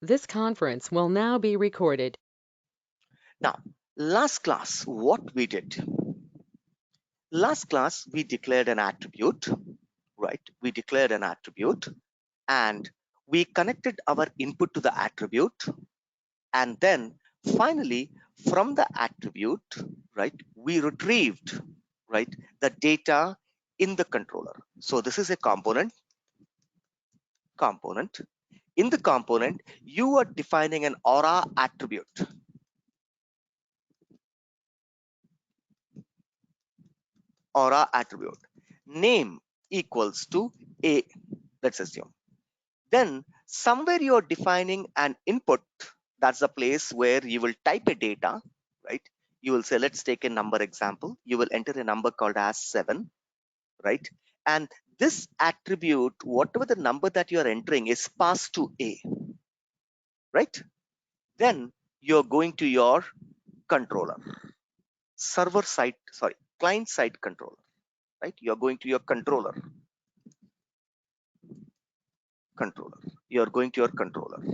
This conference will now be recorded. Now, last class, what we did? Last class, we declared an attribute, right? We declared an attribute and we connected our input to the attribute. And then finally, from the attribute, right, we retrieved, right, the data in the controller. So this is a component. In the component, you are defining an Aura attribute. Aura attribute. Name equals to A, let's assume. Then somewhere you're defining an input. That's the place where you will type a data, right? You will say, let's take a number example. You will enter a number called as 7, right? And this attribute, whatever the number that you're entering is passed to A, right? Then you're going to your controller, client side controller, right? You're going to your controller. You're going to your controller.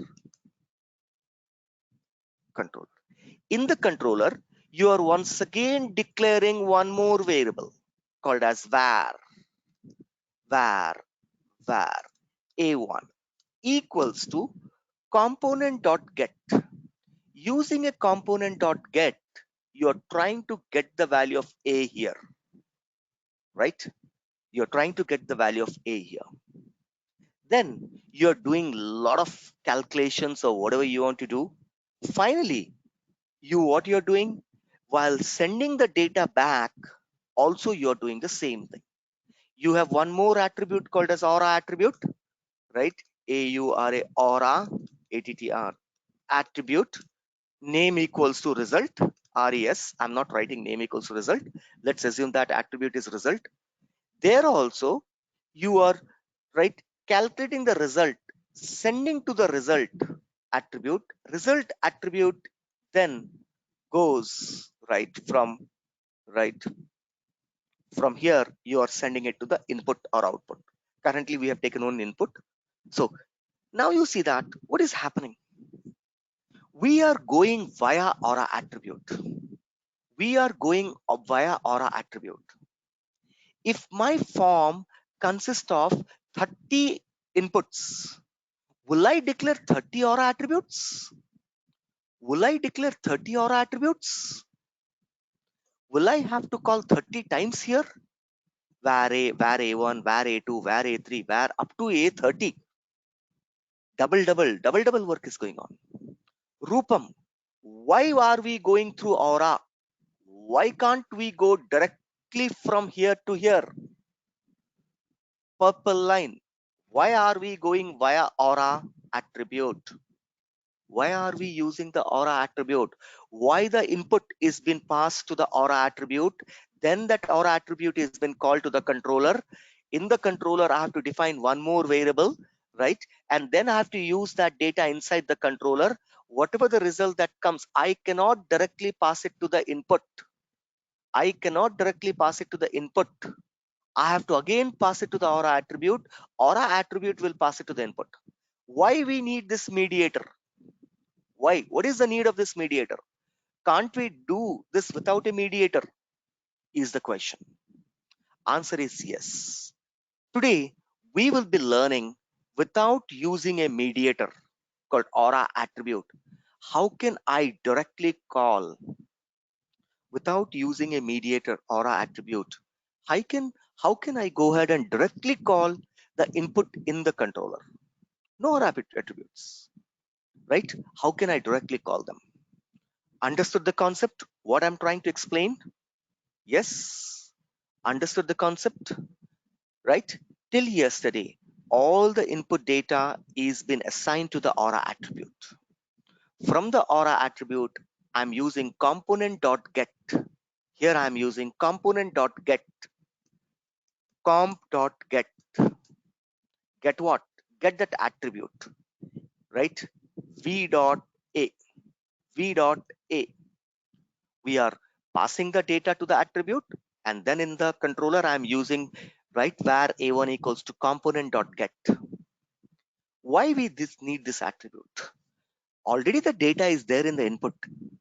In the controller, you are once again declaring one more variable called as var a1 equals to component.get. Using a component.get, you're trying to get the value of a here, right? You're trying to get the value of a here. Then you're doing a lot of calculations or whatever you want to do. Finally, what you're doing while sending the data back, also you're doing the same thing. You have one more attribute called as Aura attribute, right? AURA, Aura, ATTR attribute. Name equals to result, RES. I'm not writing name equals to result. Let's assume that attribute is result. There also you are, right, calculating the result, sending to the result attribute. Result attribute then goes from here you are sending it to the input or output. Currently we have taken one input. So now you see that what is happening. We are going via Aura attribute. If my form consists of 30 inputs, will I declare 30 Aura attributes? Will I declare 30 Aura attributes? Will I have to call 30 times here? Var A, var A1, var A2, var A3, var up to A30. Double work is going on. Rupam, why are we going through Aura? Why can't we go directly from here to here? Purple line. Why are we going via Aura attribute? Why are we using the Aura attribute? Why the input is been passed to the Aura attribute? Then that Aura attribute is been called to the controller. In the controller, I have to define one more variable, right? And then I have to use that data inside the controller. Whatever the result that comes, I cannot directly pass it to the input. I cannot directly pass it to the input. I have to again pass it to the Aura attribute. Aura attribute will pass it to the input. Why we need this mediator? Why? What is the need of this mediator? Can't we do this without a mediator? Is the question. Answer is yes. Today, we will be learning without using a mediator called Aura attribute. How can I directly call without using a mediator Aura attribute? How can I go ahead and directly call the input in the controller? No Aura attributes, right? How can I directly call them? Understood the concept? What I'm trying to explain? Yes, understood the concept, right? Till yesterday, all the input data is been assigned to the Aura attribute. From the Aura attribute, I'm using component.get. Here I'm using component.get. Comp.get. Get what? Get that attribute, right? v.a. v.a. We are passing the data to the attribute, and then in the controller I'm using, right, var a1 equals to component.get. Why we need this attribute? Already the data is there in the input,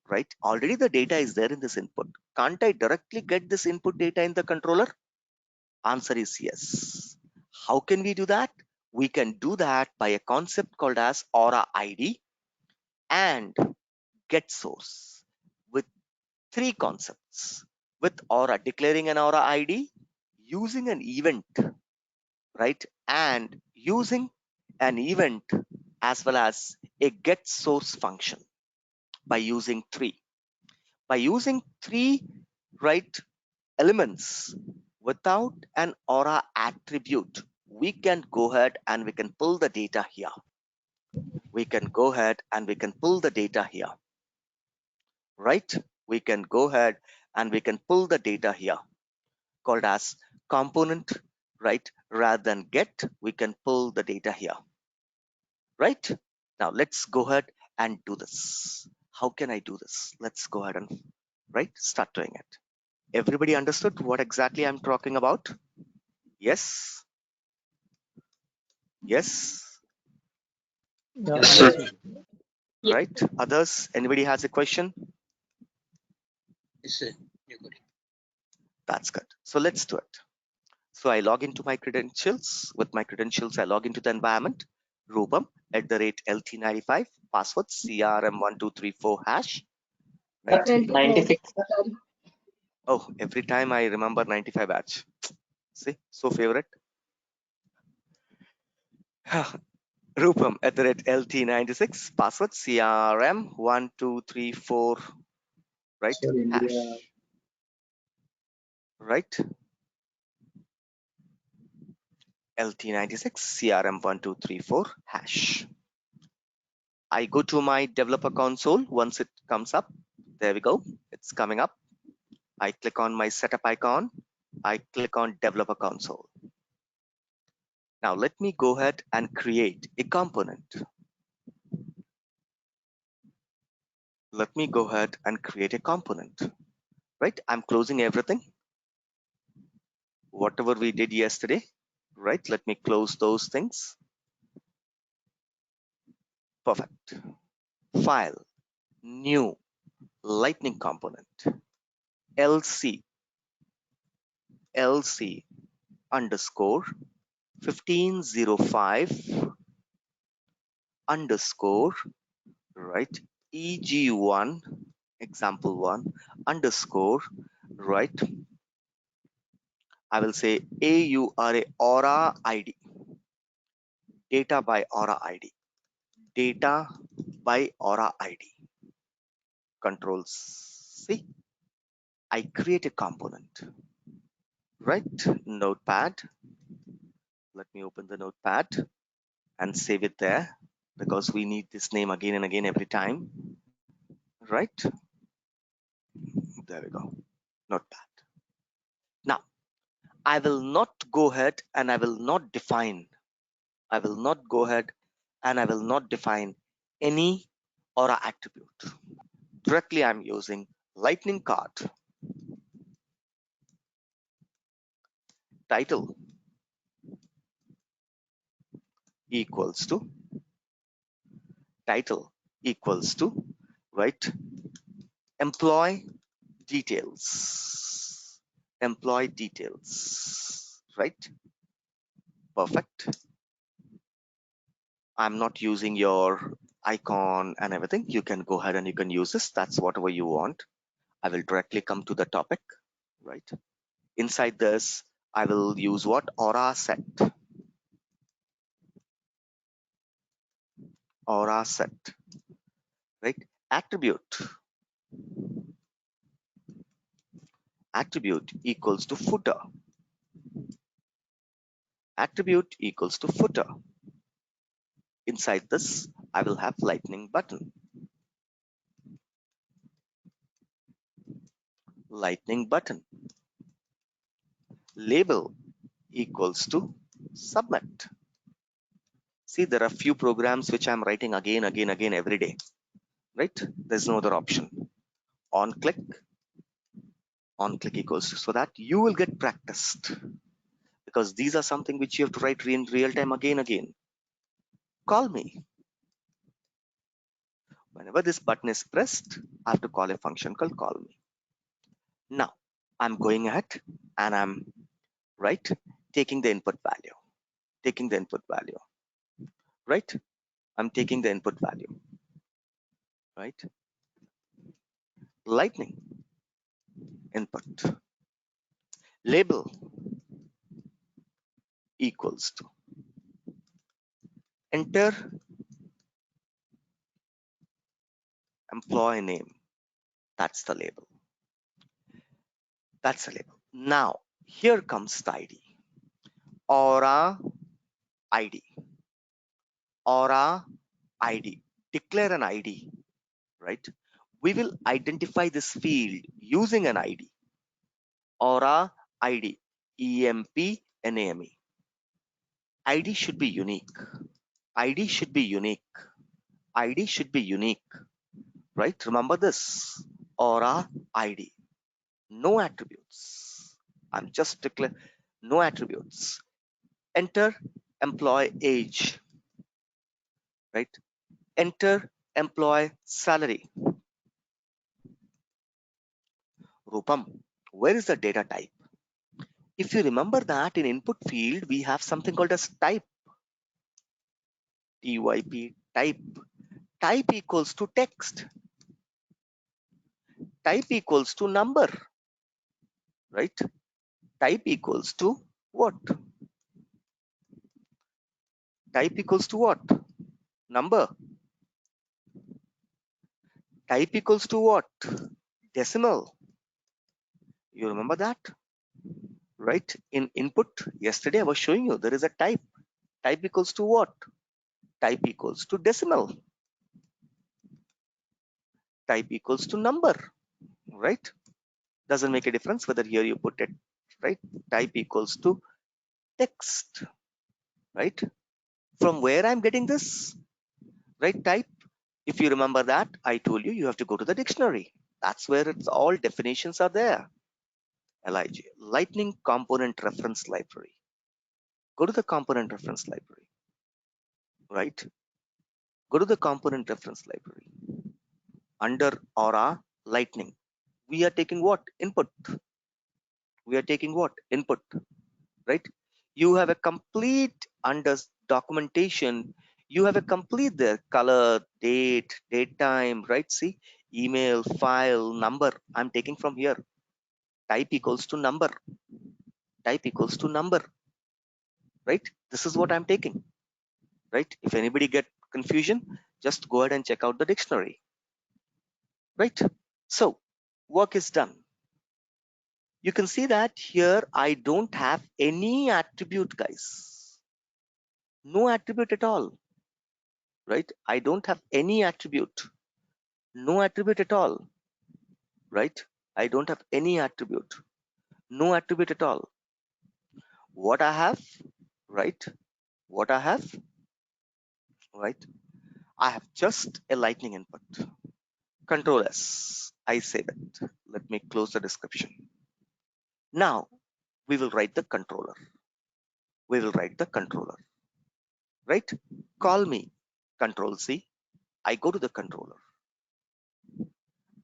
right? Already the data is there in this input. Can't I directly get this input data in the controller? Answer is yes. How can we do that? We can do that by a concept called as AuraId and getSource with three concepts. With Aura, declaring an AuraId, using an event, right? And using an event as well as a getSource function by using three. By using three, right, elements without an Aura attribute, we can go ahead and we can pull the data here. We can go ahead and we can pull the data here, right? We can go ahead and we can pull the data here called as component, right? Rather than get, we can pull the data here, right? Now let's go ahead and do this. How can I do this? Let's go ahead and start doing it. Everybody understood what exactly I'm talking about? Yes. Yes. Yes, sir. Right. Others, anybody has a question? Yes, sir. You got it. That's good. So let's do it. So I log into my credentials. With my credentials, I log into the environment. Rupam @LT95, password CRM1234 hash. Right? 96. Oh, every time I remember 95 batch. See, so favorite. Rupam @LT96, password CRM1234, right? Sir, India. Hash. Right? LT96 CRM1234 hash. I go to my developer console. Once it comes up, there we go. It's coming up. I click on my setup icon. I click on developer console. Now let me go ahead and create a component. Let me go ahead and create a component. Right? I'm closing everything. Whatever we did yesterday. Right? Let me close those things. Perfect. File, new, lightning component, LC underscore 1505 underscore, right, EG1 example1 underscore, right, I will say Aura ID, data by Aura ID, data by Aura ID. Control C. I create a component, right? Notepad. Let me open the notepad and save it there because we need this name again and again every time, right? There we go. Notepad. Now I will not go ahead and I will not define any Aura attribute. Directly I'm using lightning card title equals to right, employee details, right? Perfect. I'm not using your icon and everything. You can go ahead and you can use this. That's whatever you want. I will directly come to the topic, right? Inside this, I will use what? Aura set. Aura set, right? Attribute equals to footer. Attribute equals to footer. Inside this, I will have lightning button. Lightning button. Label equals to submit. See, there are few programs which I'm writing again every day, right? There's no other option. On click equals to, so that you will get practiced, because these are something which you have to write in real time again. Call me. Whenever this button is pressed, I have to call a function called call me. Now I'm going ahead and I'm taking the input value, right? I'm taking the input value, right? Lightning input label equals to enter employee name. That's the label. That's the label. Now here comes the ID. Aura ID. Aura ID. Declare an ID, right? We will identify this field using an ID. Aura ID. EMP-NAME. ID should be unique. ID should be unique. ID should be unique, right? Remember this. Aura ID. No attributes. I'm just declare no attributes. Enter employee age, right? Enter employee salary. Rupam, where is the data type? If you remember that in input field, we have something called as type. TYP type. Type equals to text. Type equals to number, right? Type equals to what? Type equals to what? Number. Type equals to what? Decimal. You remember that? Right? In input, yesterday I was showing you there is a type. Type equals to what? Type equals to decimal. Type equals to number, right? Doesn't make a difference whether here you put it, right? Type equals to text, right? From where I'm getting this, right? Type. If you remember that, I told you, you have to go to the dictionary. That's where it's all definitions are there. LIG, Lightning Component Reference Library. Go to the component reference library, right? Go to the component reference library. Under Aura Lightning, we are taking what? Input. We are taking what? Input, right? You have a complete under documentation. You have a complete there, color, date, date time, right? See, email, file, number. I'm taking from here. Type equals to number. Type equals to number, right? This is what I'm taking, right? If anybody get confusion, just go ahead and check out the dictionary, right? So work is done. You can see that here I don't have any attribute, guys. No attribute at all, right? I don't have any attribute. No attribute at all, right? I don't have any attribute. No attribute at all. What I have, right? What I have, right? I have just a lightning input. Control S. I save it. Let me close the description. Now we will write the controller. We will write the controller, right? Call me. Control C. I go to the controller.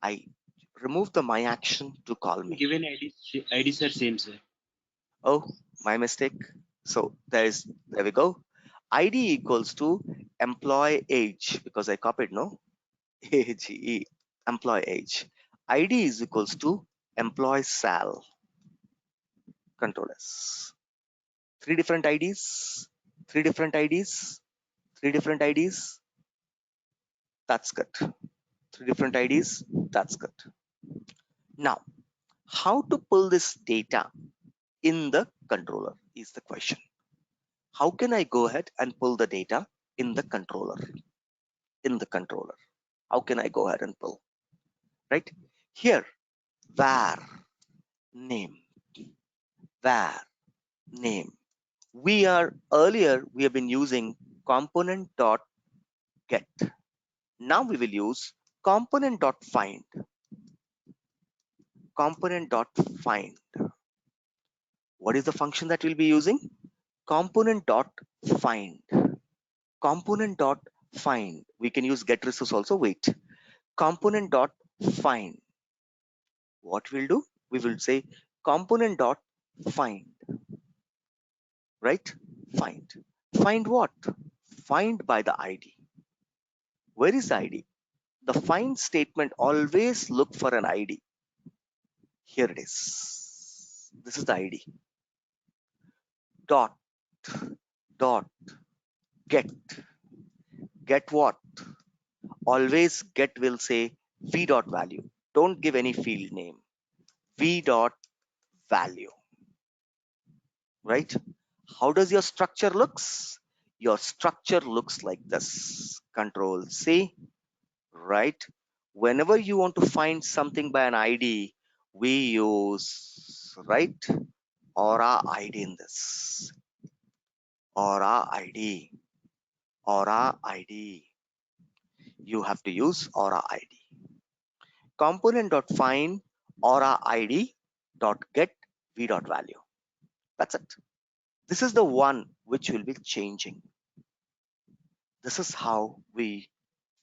I remove the my action to call me. Given IDs are same, sir. Oh, my mistake. So there we go. ID equals to employee age because I copied, no? AGE, employee age. ID is equals to employee sal. Control S. Three different IDs, three different IDs, three different IDs. That's good. Three different IDs. That's good. Now, how to pull this data in the controller is the question. How can I go ahead and pull the data in the controller? In the controller, how can I go ahead and pull? Right here, var name, var name. We have been using component dot get. Now we will use component dot find. Component dot find. What is the function that we'll be using? Component dot find. Component dot find. We can use get resource also. Wait. component dot find. What we'll do? We will say component dot find, right? Find. Find what? Find by the ID. Where is the ID? The find statement always look for an ID. Here it is. This is the ID. Dot, dot, get. Get what? Always get will say v dot value. Don't give any field name. V dot value, right? How does your structure looks? Your structure looks like this. Control C, right? Whenever you want to find something by an ID, we use, right? Aura ID in this. Aura ID. Aura ID. You have to use Aura ID. Component dot find Aura ID dot get v dot value. That's it. This is the one which will be changing. This is how we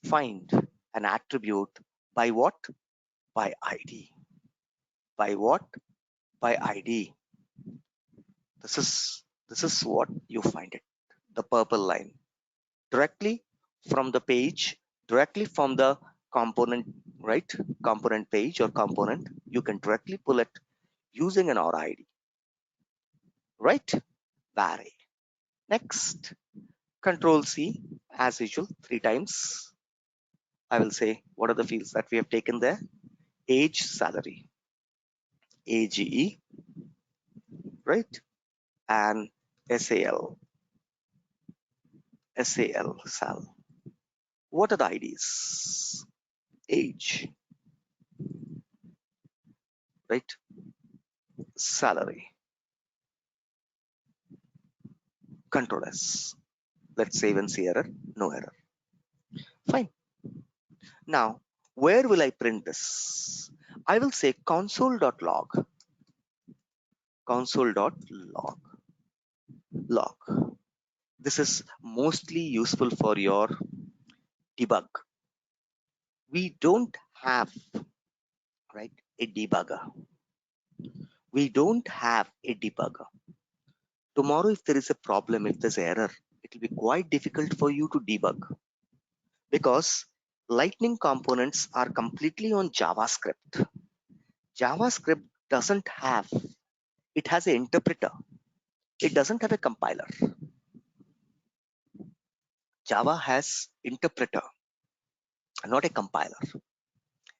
find an attribute by what? By ID. By what? By ID. This is what you find it. The purple line directly from the page, directly from the component, right? Component page or component. You can directly pull it using an Aura ID, right? Vary. Next, Control C as usual 3 times. I will say what are the fields that we have taken there? Age, salary, AGE, right? And SAL, sal. What are the IDs? Age, right? Salary, Control S. Let's save and see error, no error. Fine. Now, where will I print this? I will say console.log, console.log, log. This is mostly useful for your debug. We don't have, right, a debugger. We don't have a debugger. Tomorrow, if there is a problem, if there's error, it will be quite difficult for you to debug because Lightning components are completely on JavaScript. JavaScript doesn't have, it has an interpreter. It doesn't have a compiler. Java has interpreter, not a compiler.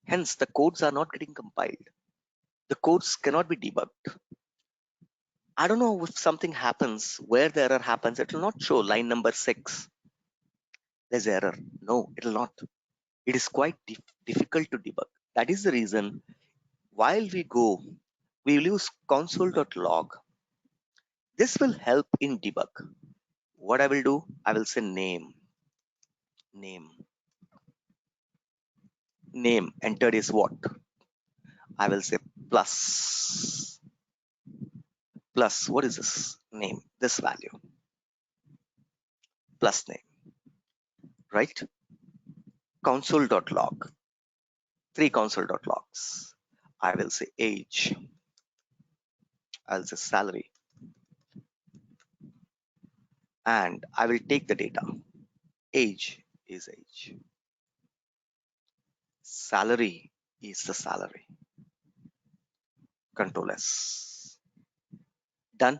Hence, the codes are not getting compiled. The codes cannot be debugged. I don't know if something happens where the error happens. It will not show line number 6. There's error. No, it will not. It is quite difficult to debug. That is the reason while we go, we will use console.log. This will help in debug. What I will do, I will say name. Name entered is what? I will say plus. Plus, what is this? Name, this value. Plus name, right? Console.log. 3 console.logs. I will say age. I'll say salary. And I will take the data. Age is age. Salary is the salary. Control S. Done.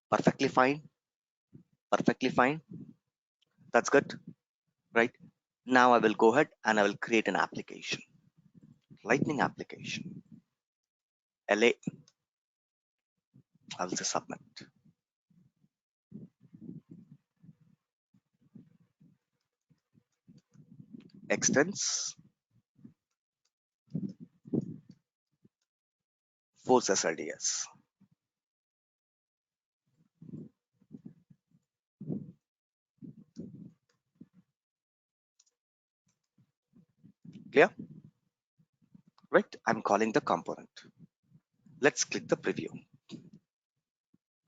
Perfectly fine. Perfectly fine. That's good, right? Now I will go ahead and I will create an application. Lightning application. LA. I will say submit. Extends. Force SLDS. Clear? Right? I'm calling the component. Let's click the preview.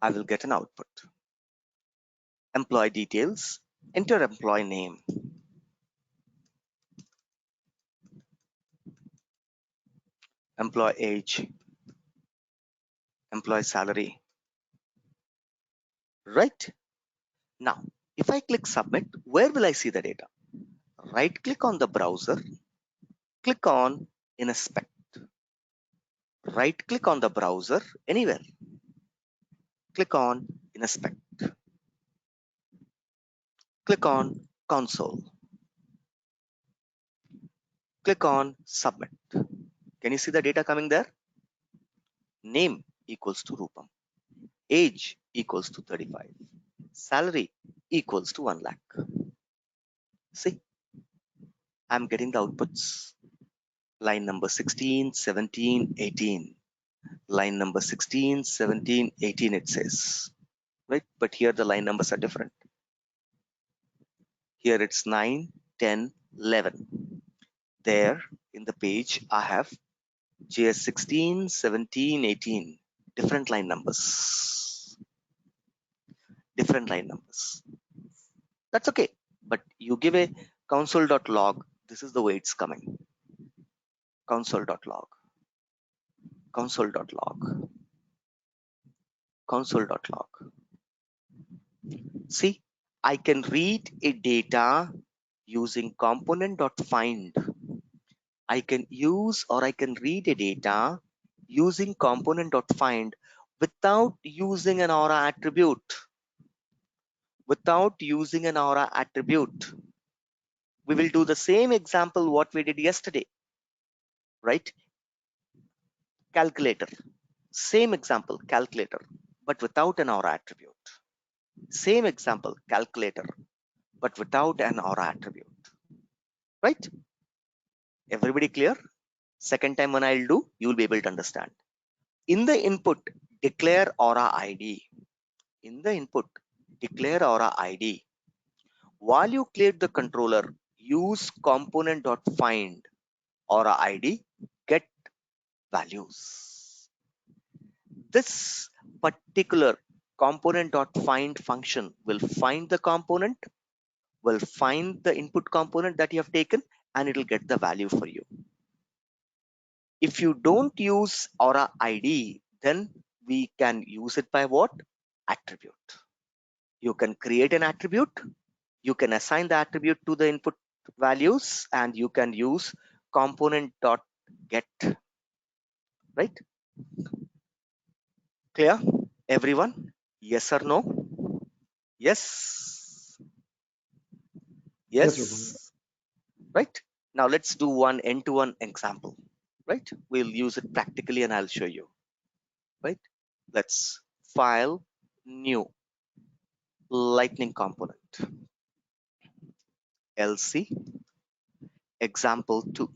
I will get an output. Employee details. Enter employee name. employee age, employee salary, right? Now, if I click submit, where will I see the data? Right click on the browser, click on inspect. Right click on the browser anywhere, click on inspect, click on console, click on submit. Can you see the data coming there? Name equals to Rupam, age equals to 35, salary equals to 1 lakh. See, I'm getting the outputs. Line number 16, 17, 18. Line number 16, 17, 18 it says, right? But here the line numbers are different. Here it's 9, 10, 11. There in the page I have JS 16, 17, 18. Different line numbers. Different line numbers. That's okay. But you give a console.log. This is the way it's coming. Console.log. Console.log. Console.log. See, I can read a data using component.find. I can use or I can read a data using component.find without using an Aura attribute. Without using an Aura attribute. We will do the same example what we did yesterday, right? Calculator. Same example, calculator, but without an Aura attribute. Same example, calculator, but without an Aura attribute. Right? Everybody clear? Second time when I'll do, you will be able to understand. In the input, declare Aura ID. In the input, declare Aura ID. While you clear the controller, use component.find Aura ID, get values. This particular component.find function will find the component, will find the input component that you have taken, and it will get the value for you. If you don't use Aura ID, then we can use it by what? Attribute. You can create an attribute, you can assign the attribute to the input values, and you can use component.get. Right? Clear? Everyone? Yes or no? Yes. Yes. Right? Now let's do one end-to-one example. Right? We'll use it practically and I'll show you. Right? Let's file new lightning component. LC example 2.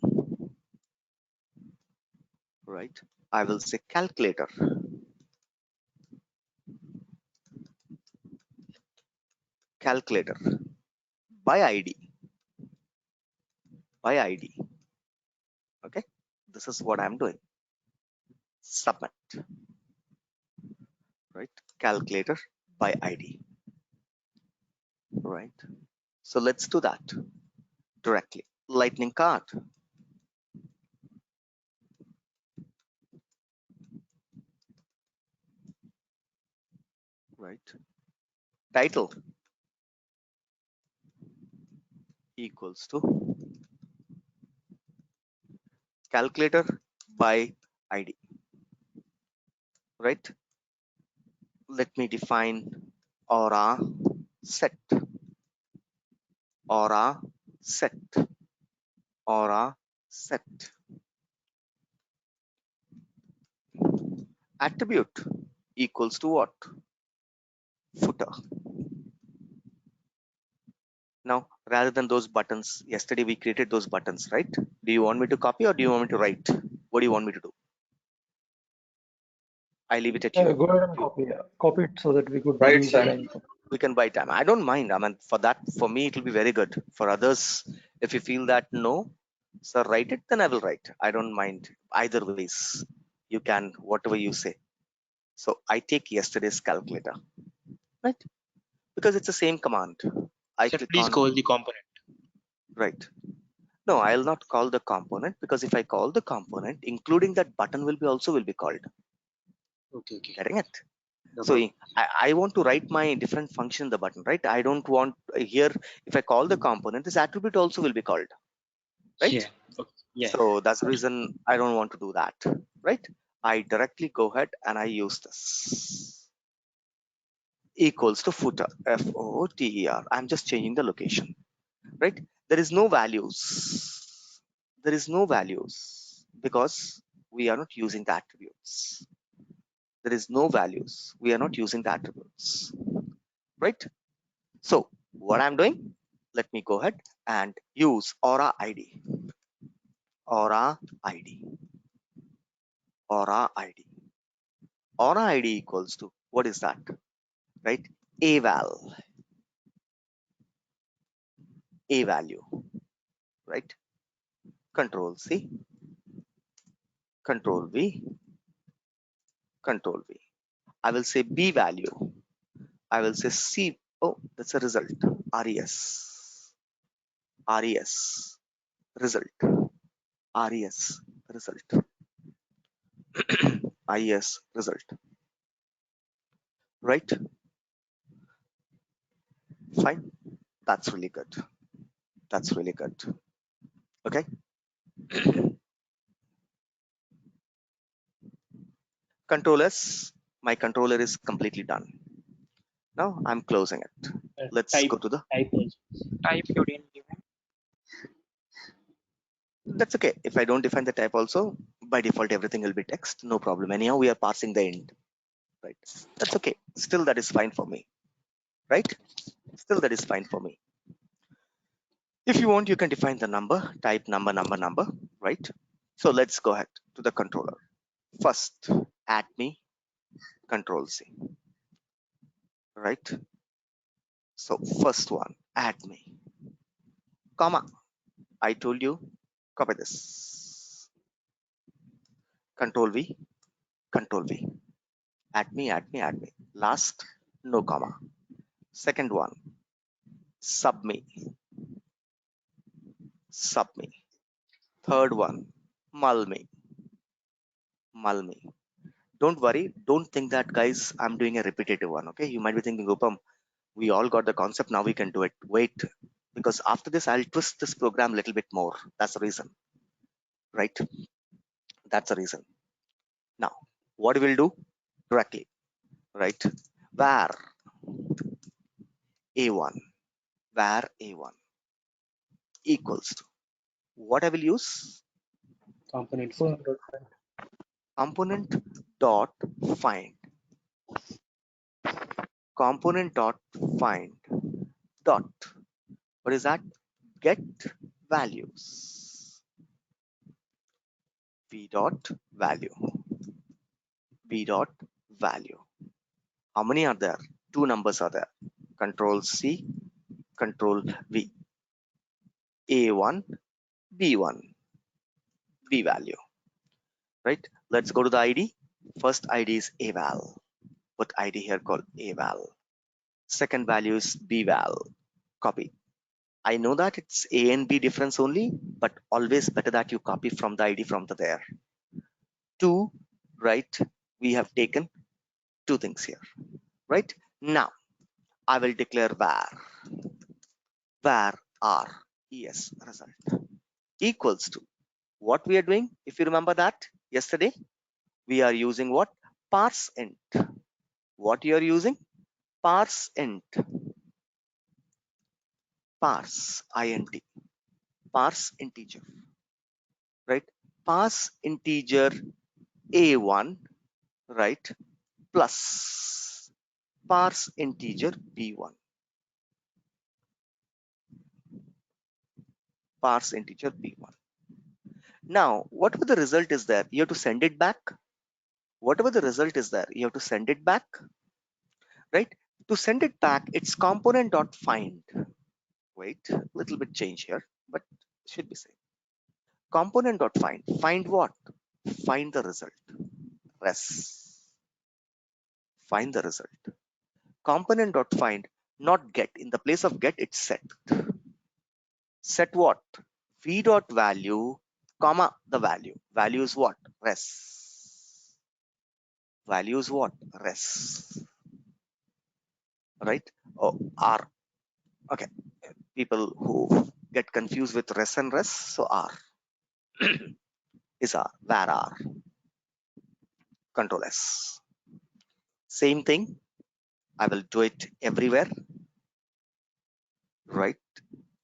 Right? I will say calculator. Calculator by ID. By ID. Okay? This is what I'm doing. Submit. Right? Calculator by ID. Right? So let's do that directly. Lightning card. Right? Title equals to calculator by ID. Right? Let me define Aura set. Aura set. Aura set. Attribute equals to what? Footer. Now, rather than those buttons, yesterday we created those buttons, right? Do you want me to copy or do you want me to write? What do you want me to do? I leave it at you. Go ahead and copy it so that we could Right, use sir. it. We can buy time. I don't mind. I mean, for that, for me, it will be very good. For others, if you feel that no, sir, write it, then I will write. I don't mind either ways. You can, whatever you say. So I take yesterday's calculator, right? Because it's the same command. I Sir, click please on, call the component. right. No, I'll not call the component, because if I call the component, including that button will be called. Okay, okay. Getting it? No So problem. I want to write my different function in the button, right? I don't want here, if I call the component, this attribute also will be called, right? Yeah. Okay. Yeah. So that's the reason I don't want to do that, right? I directly go ahead and I use this equals to footer, F-O-O-T-E-R. I'm just changing the location, right? There is no values. There is no values because we are not using the attributes. There is no values. We are not using the attributes, right? So what I'm doing, let me go ahead and use AuraId. AuraId. AuraId. AuraId equals to, what is that? Right? Eval. A value. Right? Control C. Control V. Control V. I will say B value. I will say C. Oh, that's a result. RES. RES. Result. RES. Result. IES. Result. Right? Fine. That's really good. That's really good. Okay. Controllers. My controller is completely done. Now I'm closing it. Let's go to the. Type also. Type you didn't give him. That's okay. If I don't define the type also, by default everything will be text. No problem. Anyhow, we are passing the end. Right. That's okay. Still, that is fine for me. Right. Still, that is fine for me. If you want, you can define the number, type number, right? So let's go ahead to the controller. First, add me, control C, right? So first one, add me, comma. I told you, copy this. Control V, control V. Add me. Last, no comma. Second one, sub me. Third one, mull me. Don't worry, don't think that guys, I'm doing a repetitive one. Okay, you might be thinking, Upam, we all got the concept, now we can do it. Wait, because after this I'll twist this program a little bit more. That's the reason, right? That's the reason. Now what we'll do directly, right? Var a1 equals to, what I will use, Component So, find. component dot find dot, what is that, get values, v dot value. How many are there? Two numbers are there. Control C, control V. A1, B1, B value. Right? Let's go to the ID. First ID is eval. Put ID here called eval. Second value is bval. Copy. I know that it's A and B difference only, but always better that you copy from the ID from the there. Two, right? We have taken two things here, right? Now I will declare var res result equals to, what we are doing, if you remember that yesterday, we are using what, parse int. What you are using, parse int, parse int, parse integer, right? Parse integer a1, right, plus parse integer b1, parse integer b1. Now whatever the result is there, you have to send it back. Whatever the result is there, you have to send it back, right? To send it back, it's component dot find. Wait, little bit change here, but should be same. Component dot find. Find what? Find the result. Res. Find the result. Component dot find, not get. In the place of get, it's set. Set what? v dot value, comma the value. Value is what? Res. Value is what? Res. Right? Oh, R. Okay. People who get confused with res and res, so R is R. Var R. Control S. Same thing. I will do it everywhere. Right?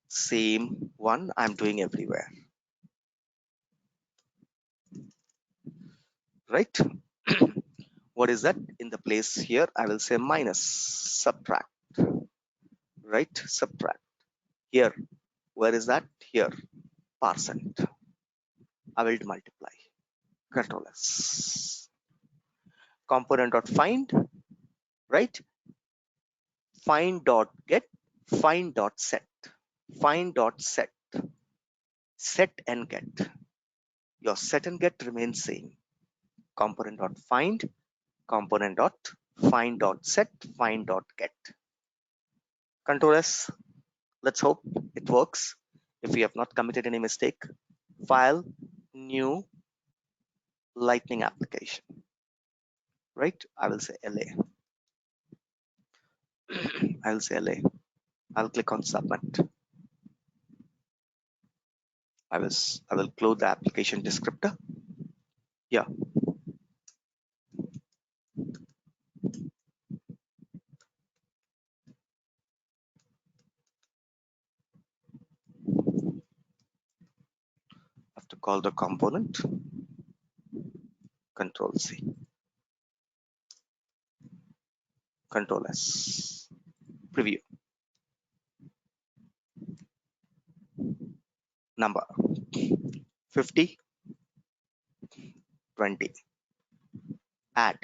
Same one I'm doing everywhere. Right? What is that? In the place here, I will say minus, subtract. Right? Subtract. Here, where is that? Here, percent. I will multiply. Control S. Component dot find, right? Find dot get, find dot set. Find dot set. Set and get. Your set and get remains same. Component dot find, component dot find dot set, find dot get. Control S. Let's hope it works. If we have not committed any mistake, file, new, lightning application. Right? I will say LA. I will say LA. I'll click on submit. I will close the application descriptor. Yeah. I have to call the component. Control C. Control S. Preview. Number 50, 20. Add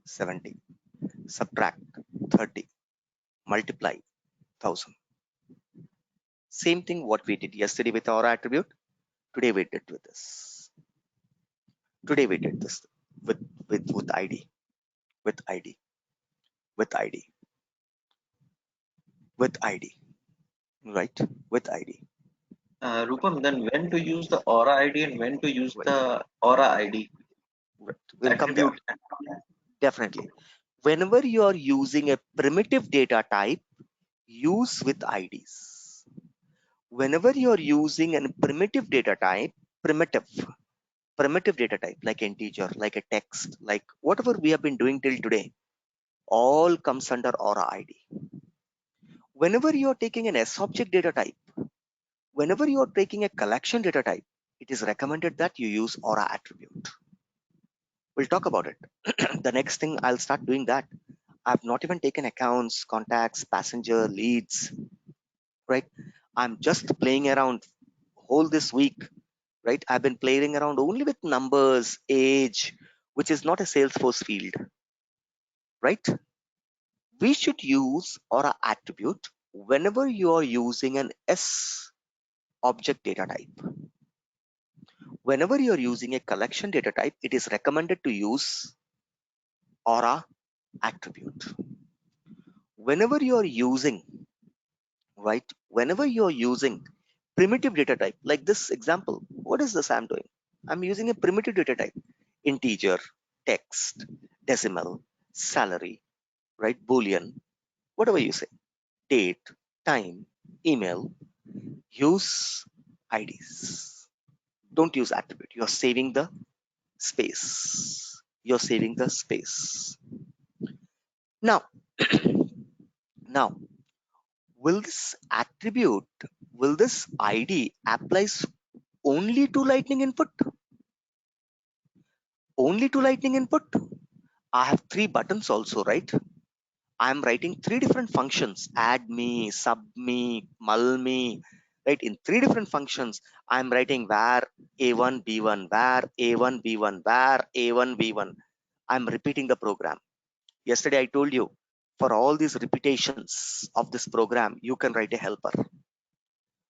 70. Subtract 30. Multiply 1000. Same thing what we did yesterday with our attribute. Today we did with this. Today we did this with ID. With ID. With ID. With ID. Right? With ID. Rupam, then when to use the AuraId and when to use the AuraId Right. We'll come there. attribute? Definitely. Whenever you are using a primitive data type, use with IDs. Whenever you are using a primitive data type, primitive data type like integer, like a text, like whatever we have been doing till today, all comes under AuraId. Whenever you are taking an S-object data type, whenever you are taking a collection data type, it is recommended that you use Aura attribute. We'll talk about it. The next thing I'll start doing that. I've not even taken accounts, contacts, passenger, leads, right? I'm just playing around whole this week, right? I've been playing around only with numbers, age, which is not a Salesforce field, right? We should use Aura attribute whenever you are using an S object data type. Whenever you are using a collection data type, it is recommended to use Aura attribute. Whenever you are using, right? Whenever you are using primitive data type, like this example, what is this I'm doing? I'm using a primitive data type, integer, text, decimal, salary, right? Boolean, whatever you say, date, time, email, use IDs. Don't use attribute. You're saving the space. You're saving the space. Now, now, will this attribute, will this ID applies only to lightning input? Only to lightning input? I have 3 buttons also, right? I'm writing 3 different functions, add me, sub me, mull me, right? In 3 different functions, I'm writing var a1 b1, var a1 b1, var a1 b1. I'm repeating the program. Yesterday I told you, for all these repetitions of this program, you can write a helper.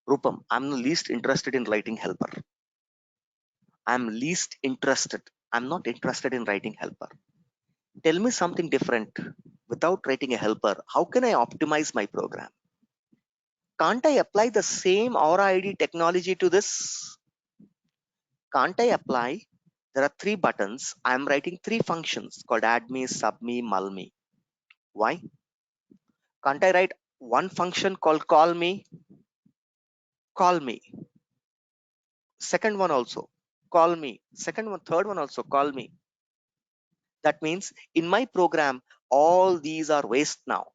Rupam, I'm the least interested in writing helper. I'm least interested. I'm not interested in writing helper. Tell me something different without writing a helper. How can I optimize my program? can't I apply the same AuraID technology to this? Can't I apply? There are 3 buttons. I'm writing 3 functions called add me, sub me, mul me. Why? Can't I write one function called call me? Call me. Second one also, call me. Second one, third one also, call me. That means in my program, all these are waste now.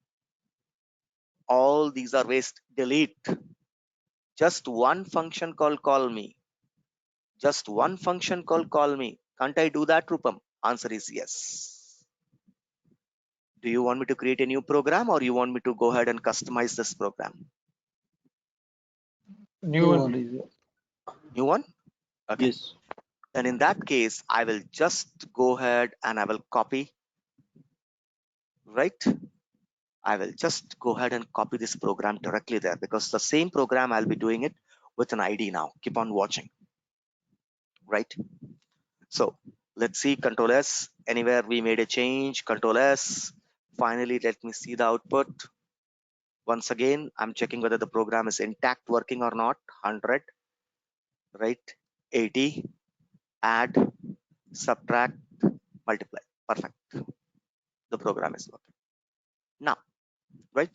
All these are waste. Delete. Just one function called call me. Just one function called call me. Can't I do that, Rupam? Answer is yes. Do you want me to create a new program, or you want me to go ahead and customize this program? New one, please. New one? Okay. Yes. Then in that case, I will just go ahead and I will copy, right? I will just go ahead and copy this program directly there, because the same program I'll be doing it with an ID now. Keep on watching, right? So let's see, Control S, anywhere we made a change, Control S. Finally, let me see the output. Once again, I'm checking whether the program is intact, working or not. 100, right? 80, add, subtract, multiply. Perfect. The program is working. Now, right?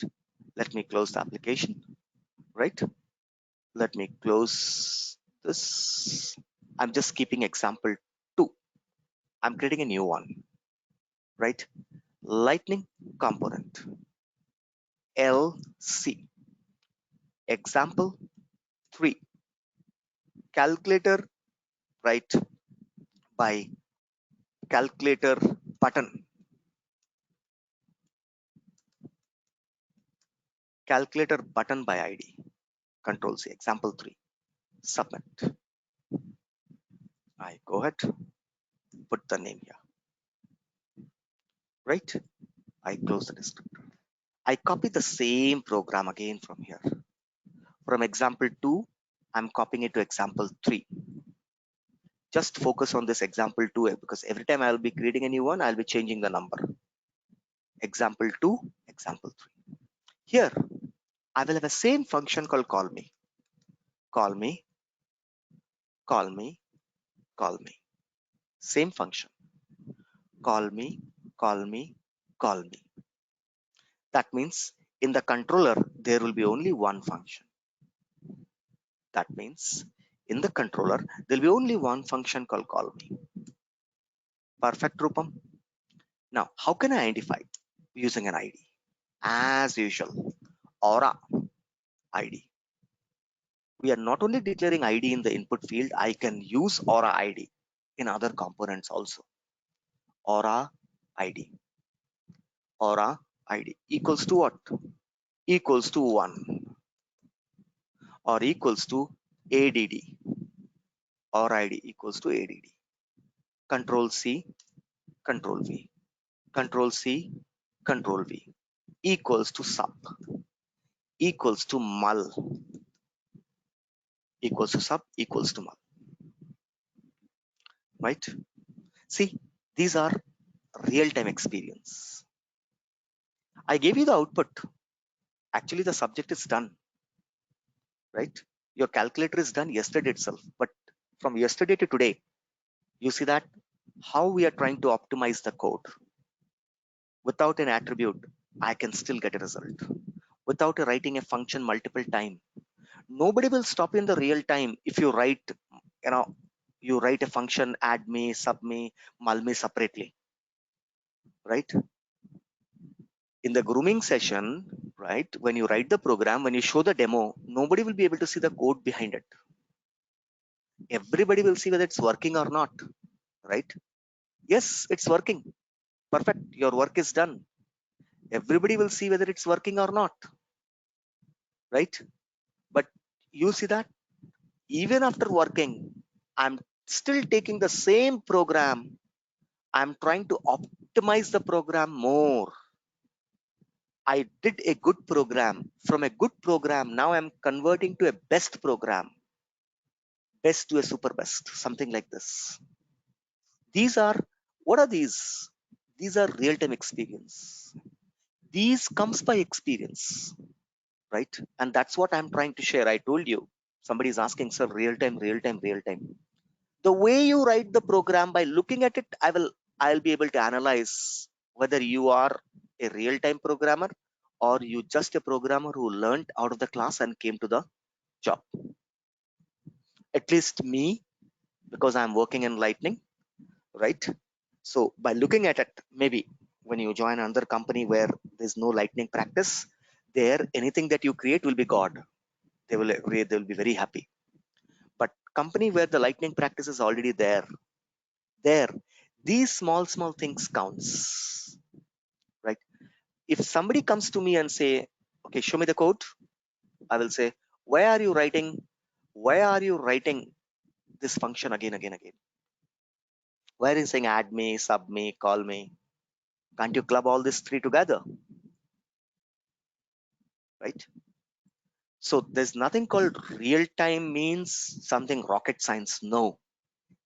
Let me close the application, right? Let me close this. I'm just keeping example 2. I'm creating a new one, right? Lightning component, LC, example 3, calculator, right? By calculator button, calculator button by ID, Control C, example 3, submit. I go ahead, put the name here, right? I close the descriptor. I copy the same program again from here. From example 2, I'm copying it to example 3. Just focus on this example 2, because every time I'll be creating a new one, I'll be changing the number. Example 2, example 3. Here, I will have a same function called call me. Call me, call me, call me. Same function. Call me, call me, call me. That means in the controller, there will be only one function. That means in the controller, there'll be only one function called call me. Perfect, Rupam. Now, how can I identify using an ID? As usual, Aura ID. We are not only declaring ID in the input field, I can use Aura ID in other components also. Aura ID. Aura ID equals to what? Equals to 1 or equals to ADD. Aura ID equals to ADD. Control C, Control V. Control C, Control V. Equals to sub. Equals to mul. Equals to sub, equals to mul. Right? See, these are real-time experience. I gave you the output. Actually, the subject is done, right? Your calculator is done yesterday itself, but from yesterday to today, you see that how we are trying to optimize the code. Without an attribute, I can still get a result. Without writing a function multiple times, nobody will stop in the real time if you write, you write a function add me, sub me, mul me separately, right? In the grooming session, right, when you write the program, when you show the demo, nobody will be able to see the code behind it. Everybody will see whether it's working or not, right? Yes, it's working. Perfect. Your work is done. Everybody will see whether it's working or not, right? But you see that even after working, I'm still taking the same program. I'm trying to optimize the program more. I did a good program. From a good program, now I'm converting to a best program. Best to a super best, something like this. These are, what are these? These are real-time experience. These comes by experience. right? And that's what I'm trying to share. I told you, somebody is asking, sir, real time, real time, real time. The way you write the program, by looking at it, I'll be able to analyze whether you are a real time programmer or you just a programmer who learned out of the class and came to the job. At least me, because I'm working in Lightning, right? So by looking at it, maybe when you join another company where there's no Lightning practice, there anything that you create will be God. They will be very happy. But company where the Lightning practice is already there, these small things counts, right? If somebody comes to me and say, okay, show me the code, I will say, why are you writing this function again? Why are you saying add me, sub me, call me? Can't you club all these three together, right? So there's nothing called real time means something rocket science. No,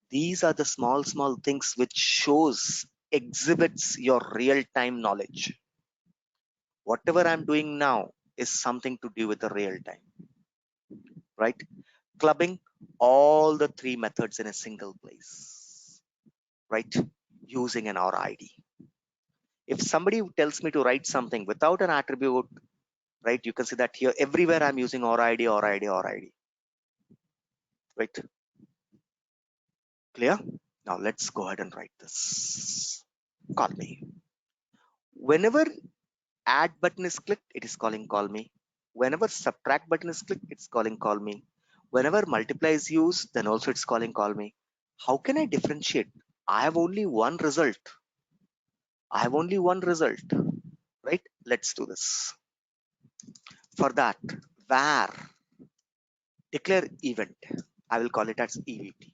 these are the small things which exhibits your real time knowledge. Whatever I'm doing now is something to do with the real time, right? Clubbing all the three methods in a single place, right? Using an AuraId. If somebody tells me to write something without an attribute, right? You can see that here everywhere I'm using AuraId, right? Clear? Now let's go ahead and write this. Call me. Whenever add button is clicked, it is calling call me. Whenever subtract button is clicked, it's calling call me. Whenever multiply is used, then also it's calling call me. How can I differentiate? I have only one result. Right? Let's do this. For that, var declare event. I will call it as EVT.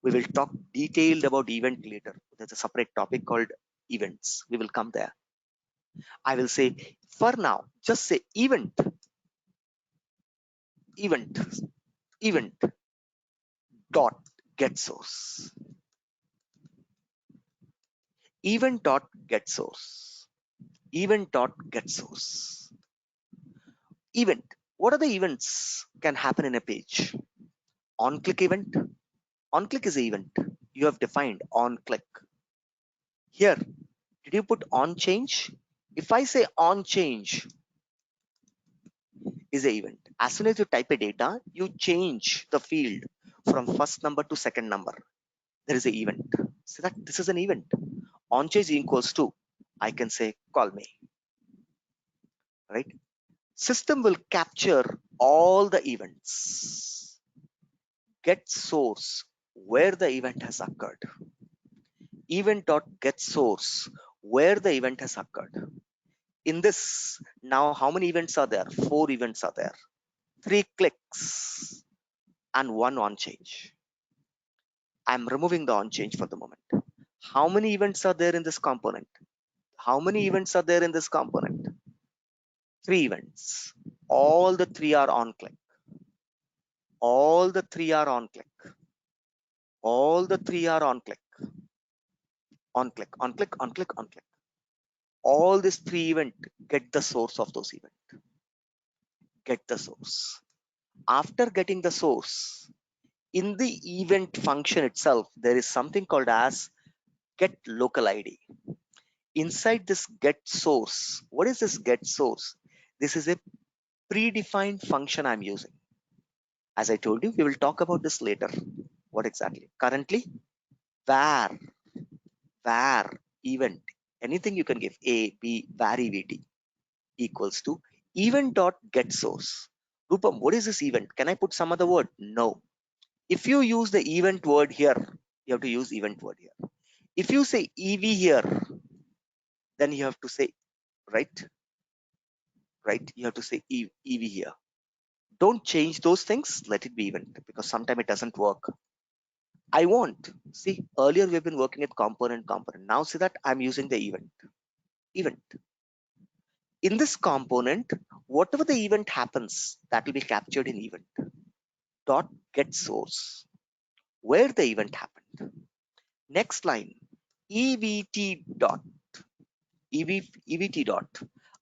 We will talk detailed about event later. There's a separate topic called events. We will come there. I will say, for now, just say event dot get source. Event dot get source. Event. What are the events can happen in a page? On click event. On click is an event. You have defined on click. Here, did you put on change? If I say on change is an event. As soon as you type a data, you change the field from first number to second number. There is an event. So that this is an event. On change equals to, I can say call me, right? System will capture all the events. Get source where the event has occurred. Event dot get source where the event has occurred. In this, now how many events are there? 4 events are there. 3 clicks and 1 on change. I'm removing the on change for the moment. How many events are there in this component? 3 events. All the 3 are on click. All the 3 are on click. On click. All these 3 events get the source of those events. Get the source. After getting the source, in the event function itself, there is something called as get local ID. Inside this get source, what is this get source? This is a predefined function I'm using. As I told you, we will talk about this later. What exactly? Currently, var event, anything you can give, A, B, var EVT equals to event dot get source. Rupam, what is this event? Can I put some other word? No. If you use the event word here, you have to use event word here. If you say EV here, then you have to say, right? You have to say EV here. Don't change those things. Let it be event, because sometimes it doesn't work. I want, see, earlier we've been working with component. Now see that I'm using the event. In this component, whatever the event happens, that will be captured in event. Dot get source, where the event happened. Next line, EVT dot,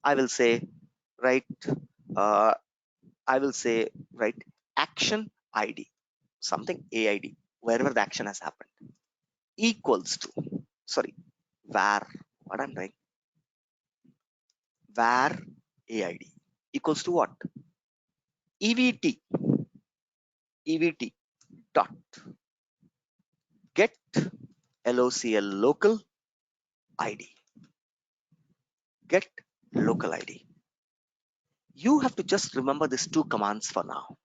I will say, right, I will say, right, action ID, something AID, wherever the action has happened, equals to, sorry, var, what I'm doing, var AID equals to what? EVT, EVT dot get LOCL local ID, get local ID. You have to just remember these two commands for now.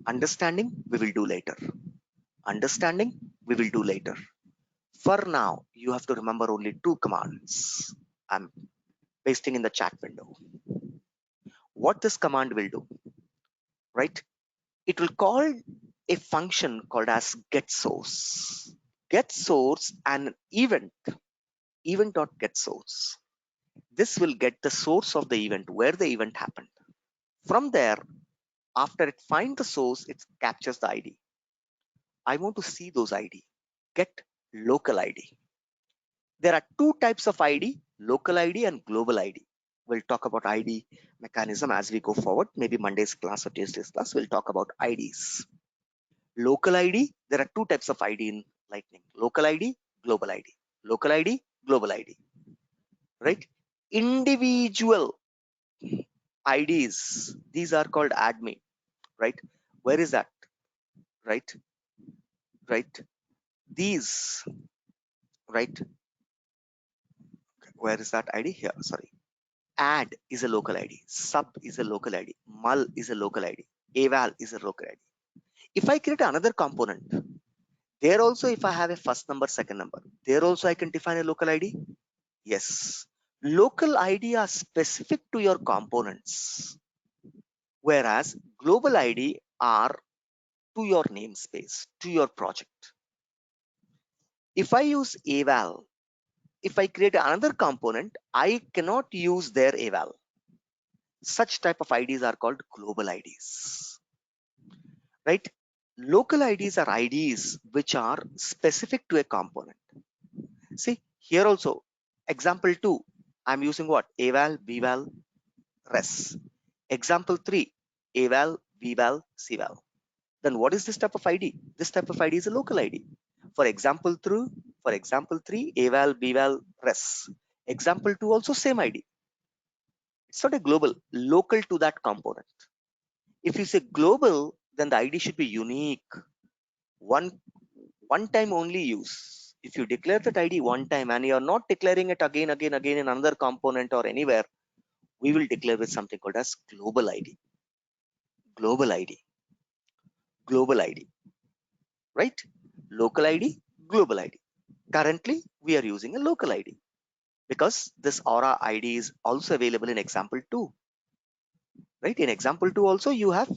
Understanding, we will do later. Understanding, we will do later. For now, you have to remember only two commands. I'm pasting in the chat window. What this command will do, right? It will call a function called as get source. Get source and event dot get source. This will get the source of the event, where the event happened. From there, after it finds the source, it captures the ID. I want to see those ID. Get local ID. There are two types of ID, local ID and global ID. We'll talk about ID mechanism as we go forward. Maybe Monday's class or Tuesday's class, we'll talk about IDs. Local ID, there are two types of ID in Lightning. Local ID, global ID. Local ID, global ID. Right? Individual IDs, these are called admin. Right? Where is that? Right? Right? These, right? Where is that ID? Here, sorry. Add is a local ID, sub is a local ID, mul is a local ID, eval is a local ID. If I create another component, there also if I have a first number, second number, there also I can define a local ID. Yes, local ID are specific to your components, whereas global ID are to your namespace, to your project. If I use eval, if I create another component, I cannot use their eval. Such type of IDs are called global IDs, right? Local IDs are IDs which are specific to a component. See here also, example 2, I'm using what? Eval, vval, res. Example 3, eval, vval, cval. Then what is this type of ID? This type of ID is a local ID. For example 3, eval, vval, res. Example 2 also same ID. It's not a global, local to that component. If you say global, then the ID should be unique. One time only use. If you declare that ID one time and you're not declaring it again in another component or anywhere, we will declare with something called as global ID. Global ID. Global ID. Right? Local ID, global ID. Currently, we are using a local ID because this Aura ID is also available in example 2. Right? In example 2 also you have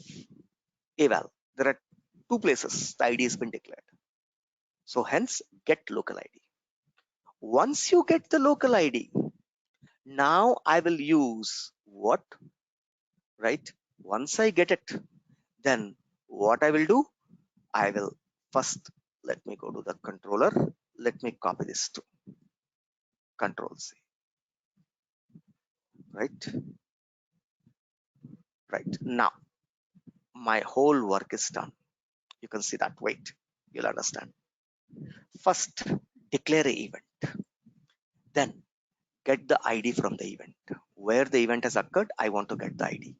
eval. There are two places the ID has been declared. So hence get local ID. Once you get the local ID, now I will use what? Right? Once I get it, then what I will do? I will first, let me go to the controller. Let me copy this to Control C. Right? Right. Now my whole work is done. You can see that. Wait, you'll understand. First, declare an event. Then get the ID from the event. Where the event has occurred, I want to get the ID.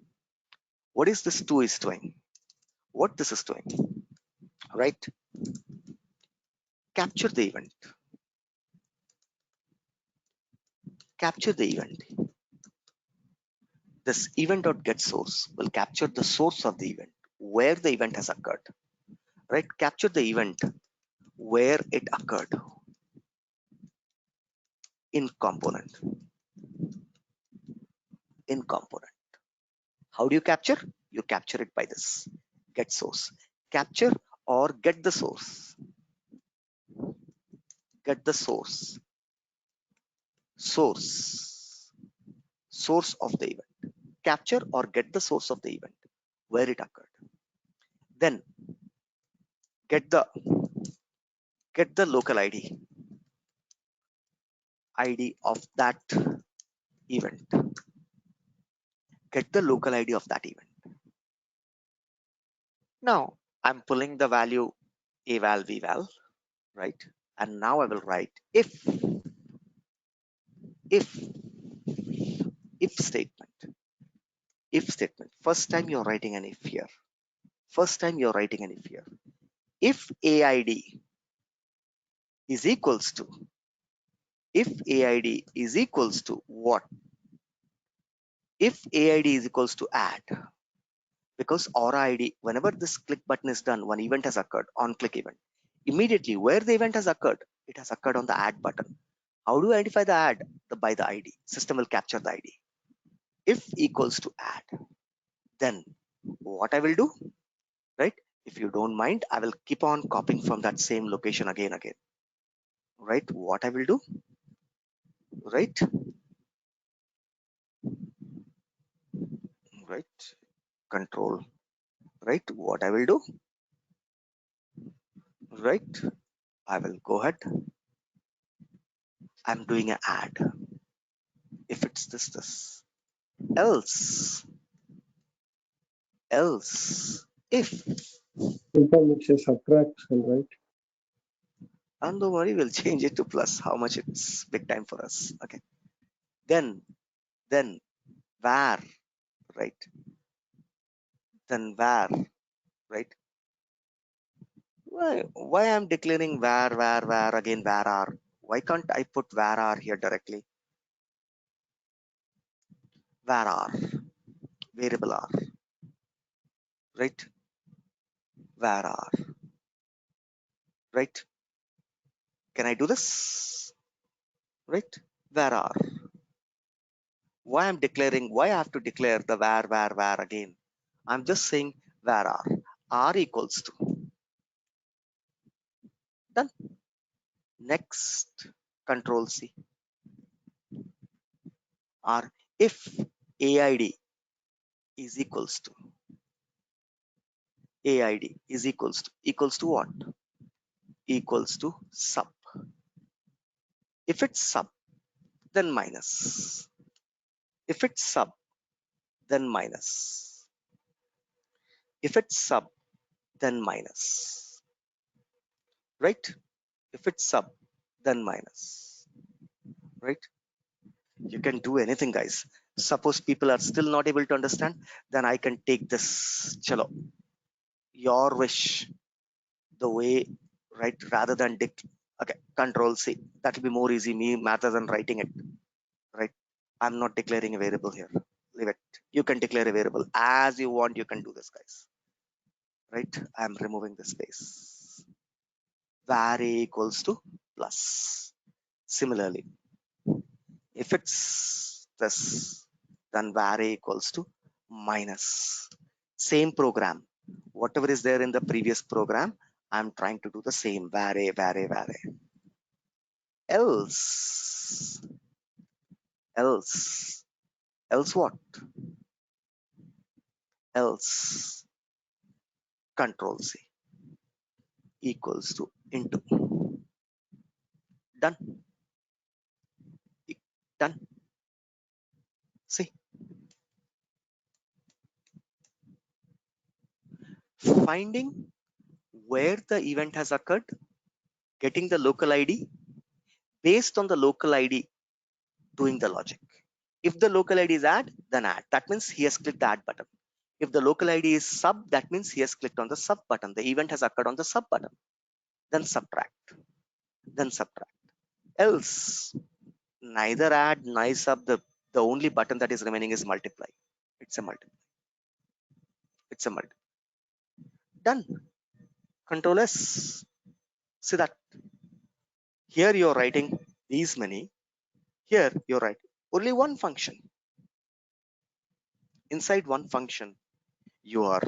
What is this 2 is doing? What this is doing? Right? Capture the event. Capture the event. This event.getSource will capture the source of the event, where the event has occurred. Right? Capture the event where it occurred in component. In component. How do you capture? You capture it by this get source. Capture or get the source. Get the source. Source. Source of the event. Capture or get the source of the event, where it occurred. Then get the local ID of that event. get the local ID of that event. Now I'm pulling the value eval vval, right? And now I will write if statement. If statement. First time you're writing an if here. First time you're writing an if here. If AID is equals to, if AID is equals to what? If AID is equals to add, because AuraID, whenever this click button is done, one event has occurred on click event. Immediately where the event has occurred, it has occurred on the add button. How do you identify the add? By the ID. System will capture the ID. If equals to add, then what I will do, right? If you don't mind, I will keep on copying from that same location again, right? What I will do, right? Right, control, right? What I will do, right? I will go ahead. I'm doing an add. If it's this, else, if, Sometimes it's a subtraction, right? and don't worry, we'll change it to plus. How much it's big time for us. Okay. Then var, right? Then var, right? Why I'm declaring var again var r? Why can't I put var r here directly? Var r, variable r, right? Var r, right? Can I do this? Right? Var r. Why I'm declaring, why I have to declare the var again? I'm just saying var r equals to, done. Next, control C, or if AID is equals to, AID is equals to what? Equals to sub. If it's sub, then minus. If it's sub, then minus. If it's sub, then minus. Right? If it's sub, then minus. Right? You can do anything, guys. Suppose people are still not able to understand, then I can take this. Chalo. Your wish. The way, right? Rather than okay, control C. That will be more easy me rather than writing it. Right? I'm not declaring a variable here. Leave it. You can declare a variable as you want. You can do this, guys. Right? I'm removing the space. Var equals to plus. Similarly, if it's this, then var equals to minus. Same program. Whatever is there in the previous program, I'm trying to do the same. Var. Else what? Else control C equals to into. Done. Done. See, finding where the event has occurred, getting the local ID, based on the local ID, doing the logic. If the local ID is add, then add. That means he has clicked the add button. If the local ID is sub, that means he has clicked on the sub button. The event has occurred on the sub button. Then subtract. Else, neither add, neither sub. The only button that is remaining is multiply. It's a multiply. Done. Control S. See that. Here you're writing these many. Here you're writing only one function. Inside one function, you are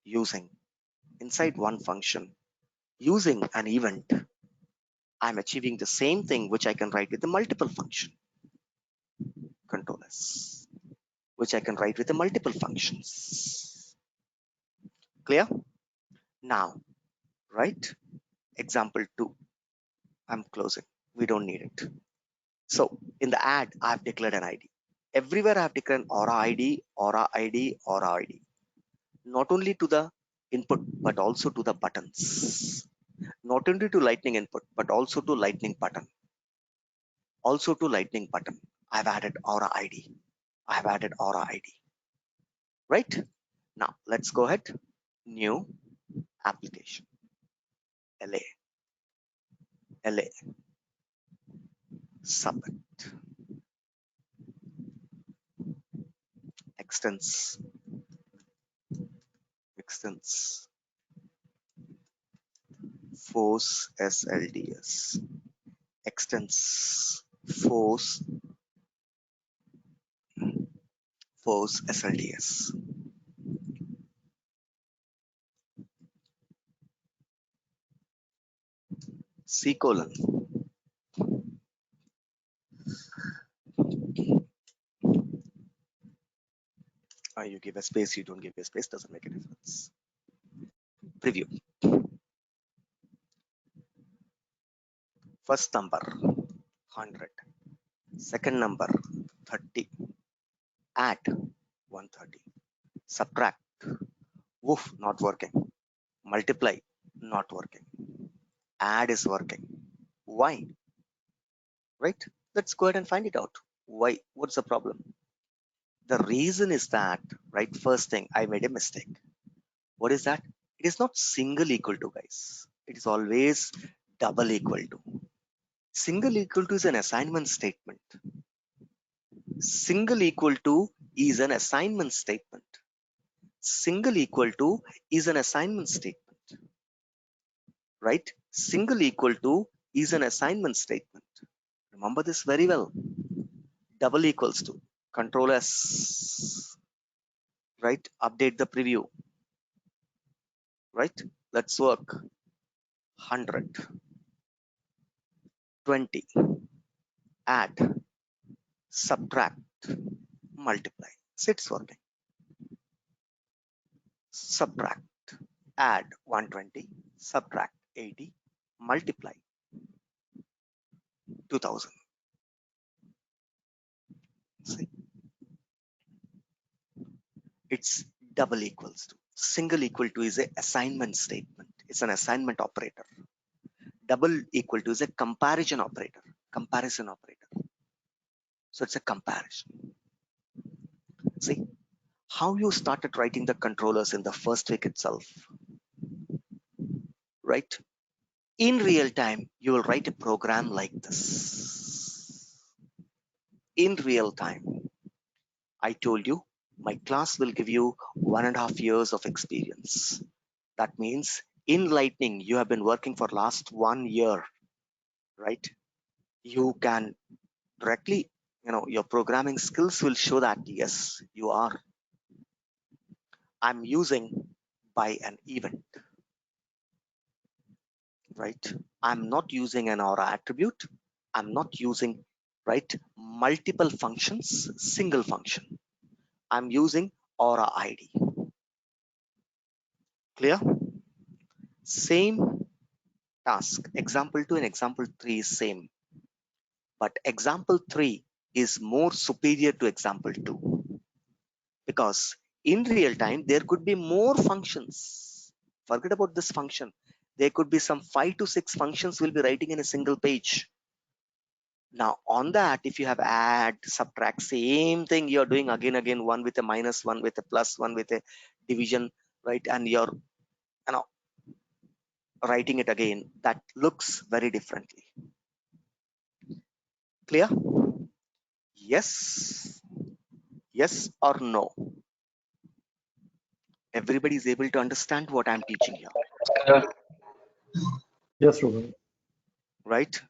using inside one function, using an event. I'm achieving the same thing which I can write with the multiple function. Control S, which I can write with the multiple functions. Clear? Now, right? Example 2. I'm closing. We don't need it. So in the add, I've declared an ID. Everywhere I have declared AuraId, AuraId, AuraId. Not only to the input, but also to the buttons. Not only to lightning input, but also to lightning button. Also to lightning button. I've added AuraId. I've added AuraId. Right? Now let's go ahead. New application. LA. LA. Submit. Extends. Extends. Force SLDS. Extends. Force SLDS. C colon. You give a space, you don't give a space, doesn't make a difference. Preview. First number 100. Second number 30. Add 130. Subtract. Woof, not working. Multiply, not working. Add is working. Why? Right? Let's go ahead and find it out. Why? What's the problem? The reason is that, right? First thing, I made a mistake. What is that? It is not single equal to, guys. It is always double equal to. Single equal to is an assignment statement. Single equal to is an assignment statement. Single equal to is an assignment statement. Right? Single equal to is an assignment statement. Remember this very well. Double equals to. Control S. Right? Update the preview. Right? Let's work. 100. 20. Add. Subtract. Multiply. So it's working. Subtract. Add 120. Subtract 80. Multiply 2000. See? It's double equals to. Single equal to is a assignment statement. It's an assignment operator. Double equal to is a comparison operator. Comparison operator. So it's a comparison. See how you started writing the controllers in the first week itself. Right? In real time, you will write a program like this. In real time. I told you my class will give you 1.5 years of experience. That means in Lightning, you have been working for last 1 year, right? You can directly, your programming skills will show that yes, you are. I'm using by an event, right? I'm not using an Aura attribute. I'm not using, right, multiple functions, single function. I'm using AuraId. Clear? Same task. Example 2 and example 3 is same. But example 3 is more superior to example 2. Because in real time, there could be more functions. Forget about this function. There could be some 5 to 6 functions we'll be writing in a single page. Now on that, if you have add, subtract, same thing you're doing again, one with a minus, one with a plus, one with a division, right? And you're writing it again, that looks very differently. Clear? Yes? Yes or no? Everybody is able to understand what I'm teaching here. Yes, Ruben. Right?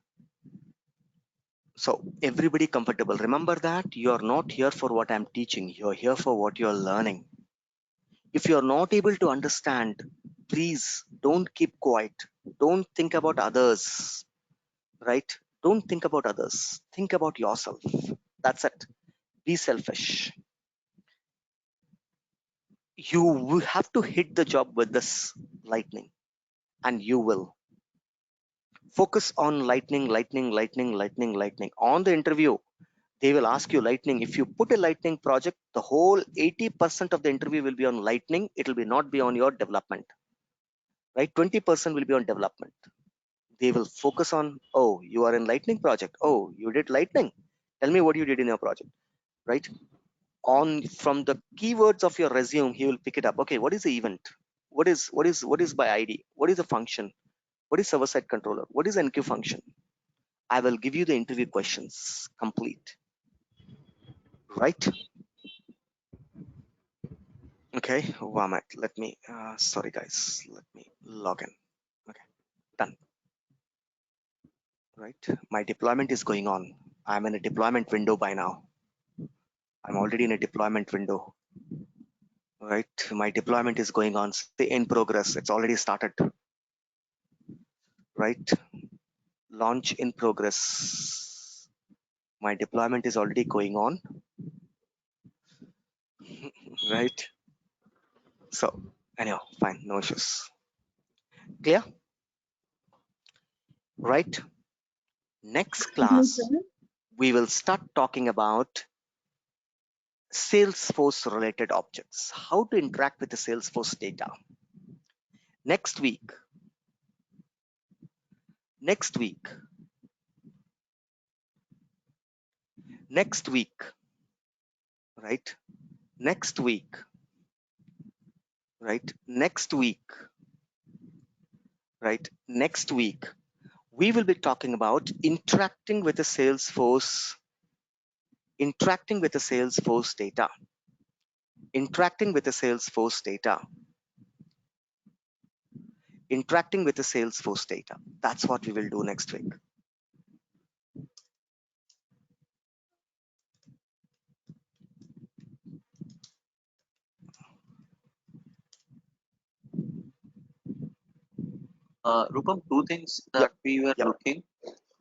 So everybody comfortable. Remember that you're not here for what I'm teaching. You're here for what you're learning. If you're not able to understand, please don't keep quiet. Don't think about others. Right? Don't think about others. Think about yourself. That's it. Be selfish. You will have to hit the job with this lightning, and you will. Focus on lightning. On the interview, They will ask you lightning. If you put a lightning project, the whole 80% of the interview will be on lightning. It will be not be on your development, right? 20% will be on development. They will focus on, oh, you are in lightning project. Oh, you did lightning. Tell me what you did in your project, right? On from the keywords of your resume, he will pick it up. Okay, what is the event? What is by ID? What is the function? What is server side controller? What is NQ function? I will give you the interview questions complete, right? Okay, one minute. Let me, sorry guys, let me log in. Okay, done. Right, my deployment is going on. I'm in a deployment window by now. I'm already in a deployment window. Right, my deployment is going on. Say in progress. It's already started. Right, launch in progress. My deployment is already going on. Right. So anyhow, fine, no issues. Clear? Right. Next class, we will start talking about Salesforce related objects, how to interact with the Salesforce data. Next week, right? Next week, we will be talking about interacting with the Salesforce data. Interacting with the Salesforce data. That's what we will do next week. Rupam, two things that we were Yep. looking.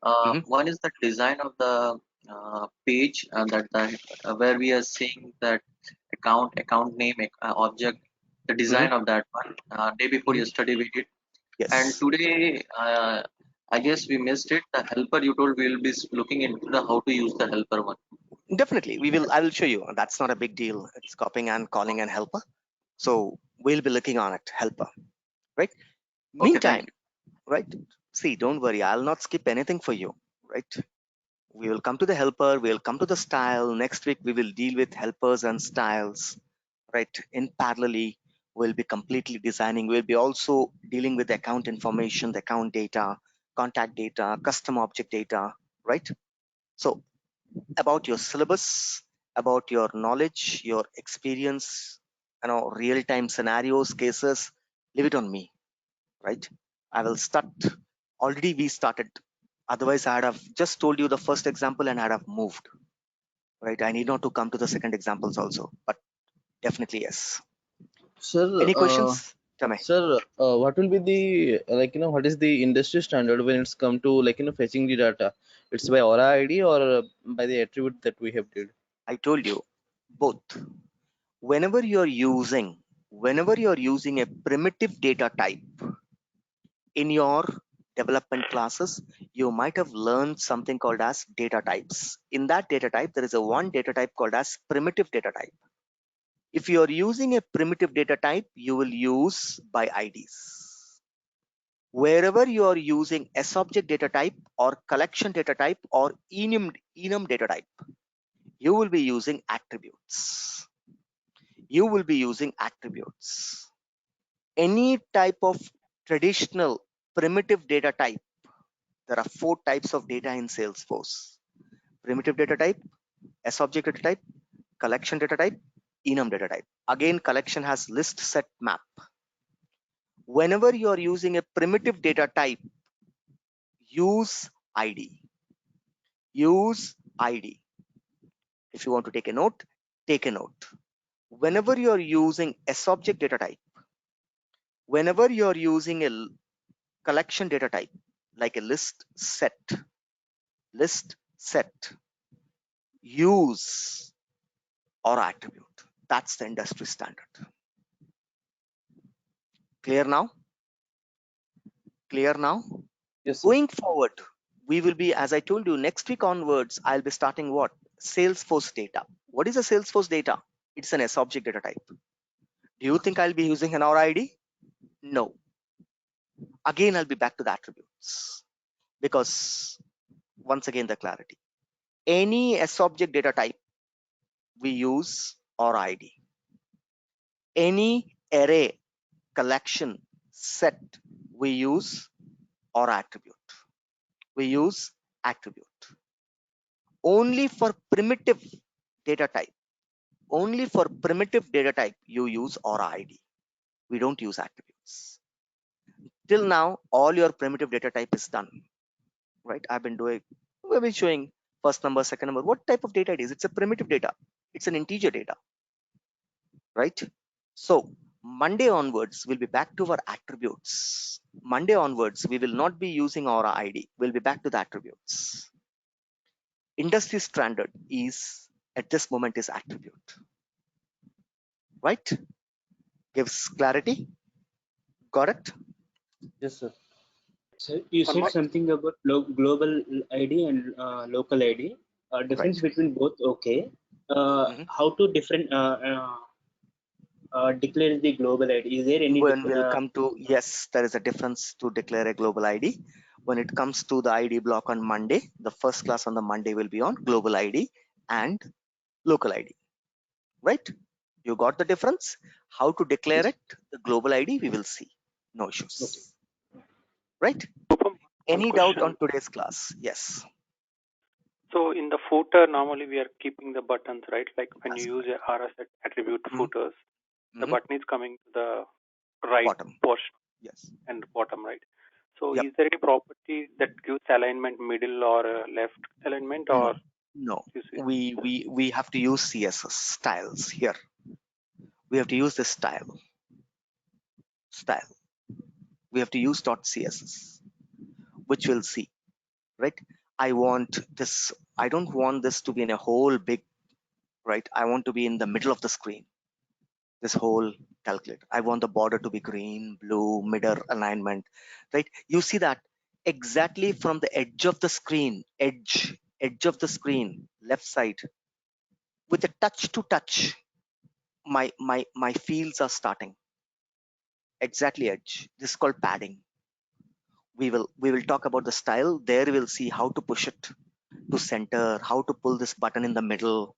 Mhm. One is the design of the page where we are seeing that account name, object, the design of that one. Day before Mhm. yesterday we did, and Yes, today I guess we missed it. The helper you told we will be looking into the how to use the helper one. definitely. I will show you. That's not a big deal. It's copying and calling and helper. So we'll be looking on it, helper, right? Okay, thank Meantime, right? See, don't worry. I'll not skip anything for you, right? We will come to the helper. We'll come to the style. Next week, we will deal with helpers and styles, right? In parallelly, we'll be completely designing. We'll be also dealing with the account information, the account data, contact data, custom object data, right? So about your syllabus, about your knowledge, your experience, real-time scenarios, cases, leave it on me, right? I will start. Already we started. Otherwise, I'd have just told you the first example and I'd have moved, right? I need not to come to the second examples also, but definitely yes. Sir, Any questions? Tell me. sir, what will be the what is the industry standard when it's come to fetching the data? It's by Aura ID or by the attribute that we have did? I told you both. Whenever you're using a primitive data type in your development classes, you might have learned something called as data types. In that data type, there is a one data type called as primitive data type. If you are using a primitive data type, you will use by IDs. Wherever you are using SObject data type or collection data type or enum data type, you will be using attributes. Any type of traditional primitive data type, there are 4 types of data in Salesforce: primitive data type, SObject data type, collection data type, enum data type. Again, collection has list, set, map. Whenever you are using a primitive data type, use ID. If you want to take a note, take a note. Whenever you are using SObject data type, whenever you are using a collection data type like a list set, use or attribute. That's the industry standard. Clear now? Yes, sir. Going forward, we will be, as I told you, next week onwards, I'll be starting what? Salesforce data. What is a Salesforce data? It's an S object data type. Do you think I'll be using an AuraId? No. Again, I'll be back to the attributes, because once again the clarity. Any S object data type we use AuraId. Any array, collection, set we use Aura attribute. We use attribute. Only for primitive data type. Only for primitive data type you use AuraId. We don't use attributes. Till now, all your primitive data type is done, right? We've been showing first number, second number. What type of data it is? It's a primitive data. It's an integer data, right? So Monday onwards, we'll be back to our attributes. Monday onwards, we will not be using AuraId. We'll be back to the attributes. Industry standard is, at this moment, is attribute, right? Gives clarity. Got it? Yes, sir. So you One said more. something about global ID and local ID. Difference between both. Okay. How to different declare the global ID? Is there any When we'll come to, yes, there is a difference to declare a global ID. When it comes to the ID block on Monday, the first class on the Monday will be on global ID and local ID, right? You got the difference? How to declare it, the global ID, we will see. No issues, right? One Any doubt on question. today's class? Yes. So in the footer, normally we are keeping the buttons, right? Like when That's you use a RS attribute footers, the Mhm. button is coming to the right Bottom. portion Yes. and bottom, right? So Yep. is there any property that gives alignment middle or left alignment, or No. you see? We have to use CSS styles here. We have to use this style. We have to use .css, which we'll see, right? I don't want this to be in a whole big, right? I want to be in the middle of the screen, this whole calculator. I want the border to be green, blue, middle alignment, right? You see that exactly from the edge of the screen, edge of the screen, left side, with a touch to touch, my fields are starting. Exactly edge. This is called padding. We will talk about the style. There we'll see how to push it to center, how to pull this button in the middle,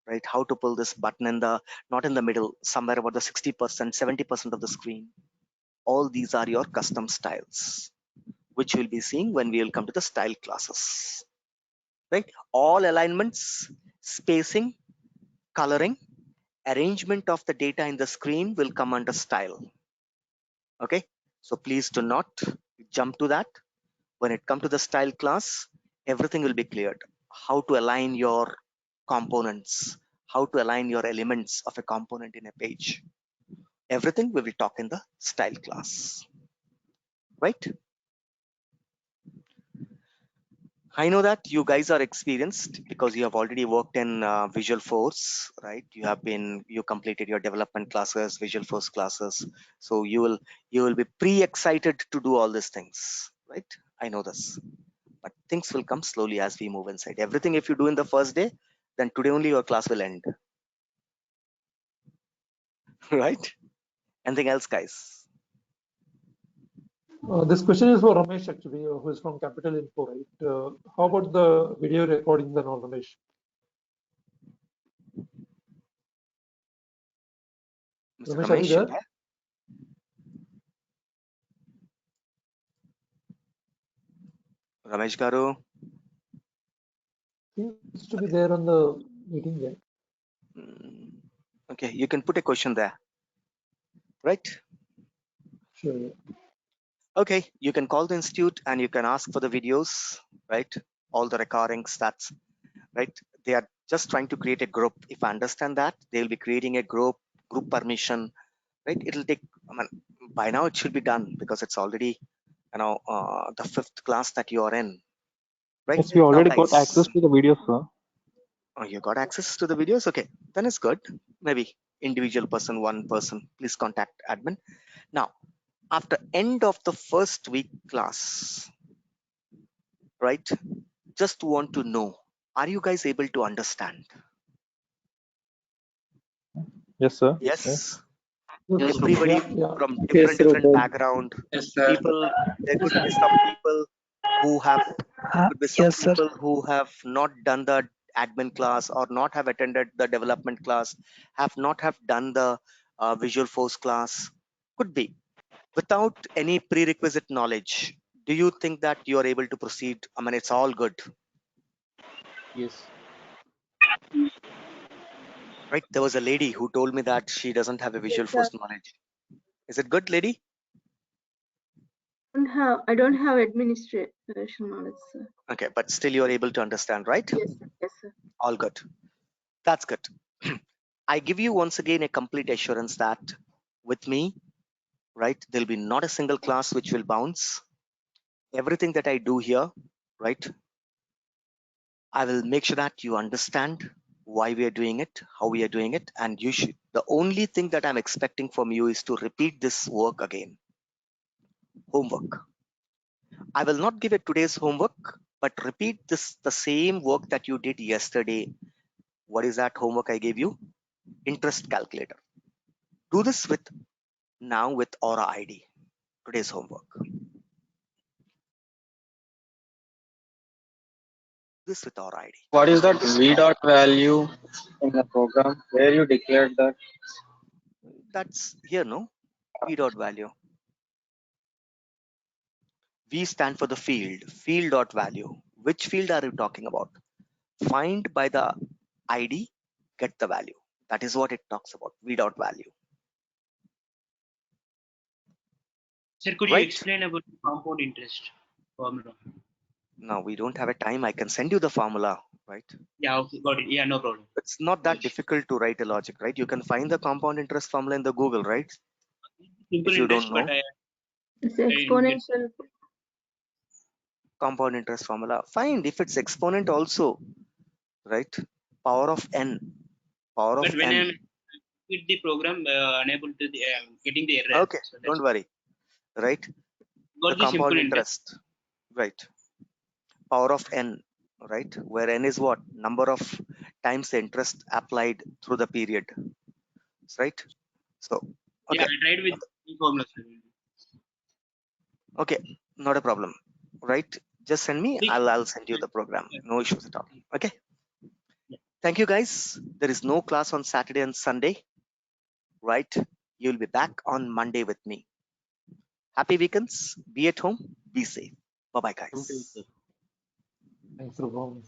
right? How to pull this button in the, not in the middle, somewhere about the 60%, 70% of the screen. All these are your custom styles, which we'll be seeing when we will come to the style classes, right? All alignments, spacing, coloring, arrangement of the data in the screen will come under style. Okay, so please do not jump to that. When it comes to the style class, everything will be cleared. How to align your components, how to align your elements of a component in a page. Everything we will talk in the style class, right? I know that you guys are experienced because you have already worked in Visualforce, right? You completed your development classes, Visualforce classes. So you will be pre-excited to do all these things, right? I know this, but things will come slowly as we move inside. Everything if you do in the first day, then today only your class will end, right? Anything else, guys? This question is for Ramesh actually, who is from Capital Info, right? How about the video recording then, or Ramesh? Mr. Ramesh, are you Ramesh, you there? there? Ramesh Garu? Seems to be there on the meeting there. Okay, you can put a question there, right? Sure. Yeah. Okay, you can call the institute and you can ask for the videos, right? All the recordings, that's right. They are just trying to create a group. If I understand that, they will be creating a group permission, right? It'll take, I mean, by now it should be done because it's already, the 5th class that you are in, right? Yes, we Now, already got guys, access to the videos, sir. oh, you got access to the videos? Okay, then it's good. Maybe individual person, one person, please contact admin. Now, after end of the first week class, right? Just want to know, Are you guys able to understand? Yes, sir. Yes. Yes, Everybody Yeah. from Yes, different Robert. background. yes, sir. People, there could be some people who have Yes, sir. not done the admin class or not have attended the development class, have not have done the Visual Force class. Could be without any prerequisite knowledge. Do you think that you are able to proceed? I mean, it's all good, Yes. right? There was a lady who told me that she doesn't have a Visual Yes, sir. Force knowledge. Is it good, lady? I don't have administration knowledge, sir. Okay, but still you are able to understand, right? Yes, yes, sir. All good. That's good. I give you once again a complete assurance that with me, right, there'll be not a single class which will bounce. Everything that I do here, right, I will make sure that you understand why we are doing it, how we are doing it, and you should. The only thing that I'm expecting from you is to repeat this work again. Homework. I will not give it today's homework, but repeat this the same work that you did yesterday. What is that homework I gave you? Interest calculator. Do this with now with AuraId. Today's homework. This with AuraId. What is that v dot value in the program where you declared that? That's here, no? V dot value. V stand for the field dot value. Which field are you talking about? Find by the ID, get the value. That is what it talks about. V dot value. Sir, could you Right? explain about compound interest formula? Now we don't have a time. I can send you the formula, right? Yeah, okay, got it. Yeah, no problem. It's not that difficult to write a logic, right? You can find the compound interest formula in the Google, right? Simple If you interest, don't but know It's I didn't get. exponential. compound interest formula, find if it's exponent also, right? Power of n, power But of when I'm n. with the program, unable to getting the error. Okay, So that's don't worry, right? The got the compound simple interest. interest, right? Power of n, right? Where n is what? Number of times the interest applied through the period, right? So, Yeah, okay, I tried with the formula. Sir. okay, not a problem, right? Just send me, I'll send you the program. No issues at all. Okay. Thank you guys. There is no class on Saturday and Sunday, right? You'll be back on Monday with me. Happy weekends. Be at home. Be safe. Bye bye, guys. Thanks, Rubham.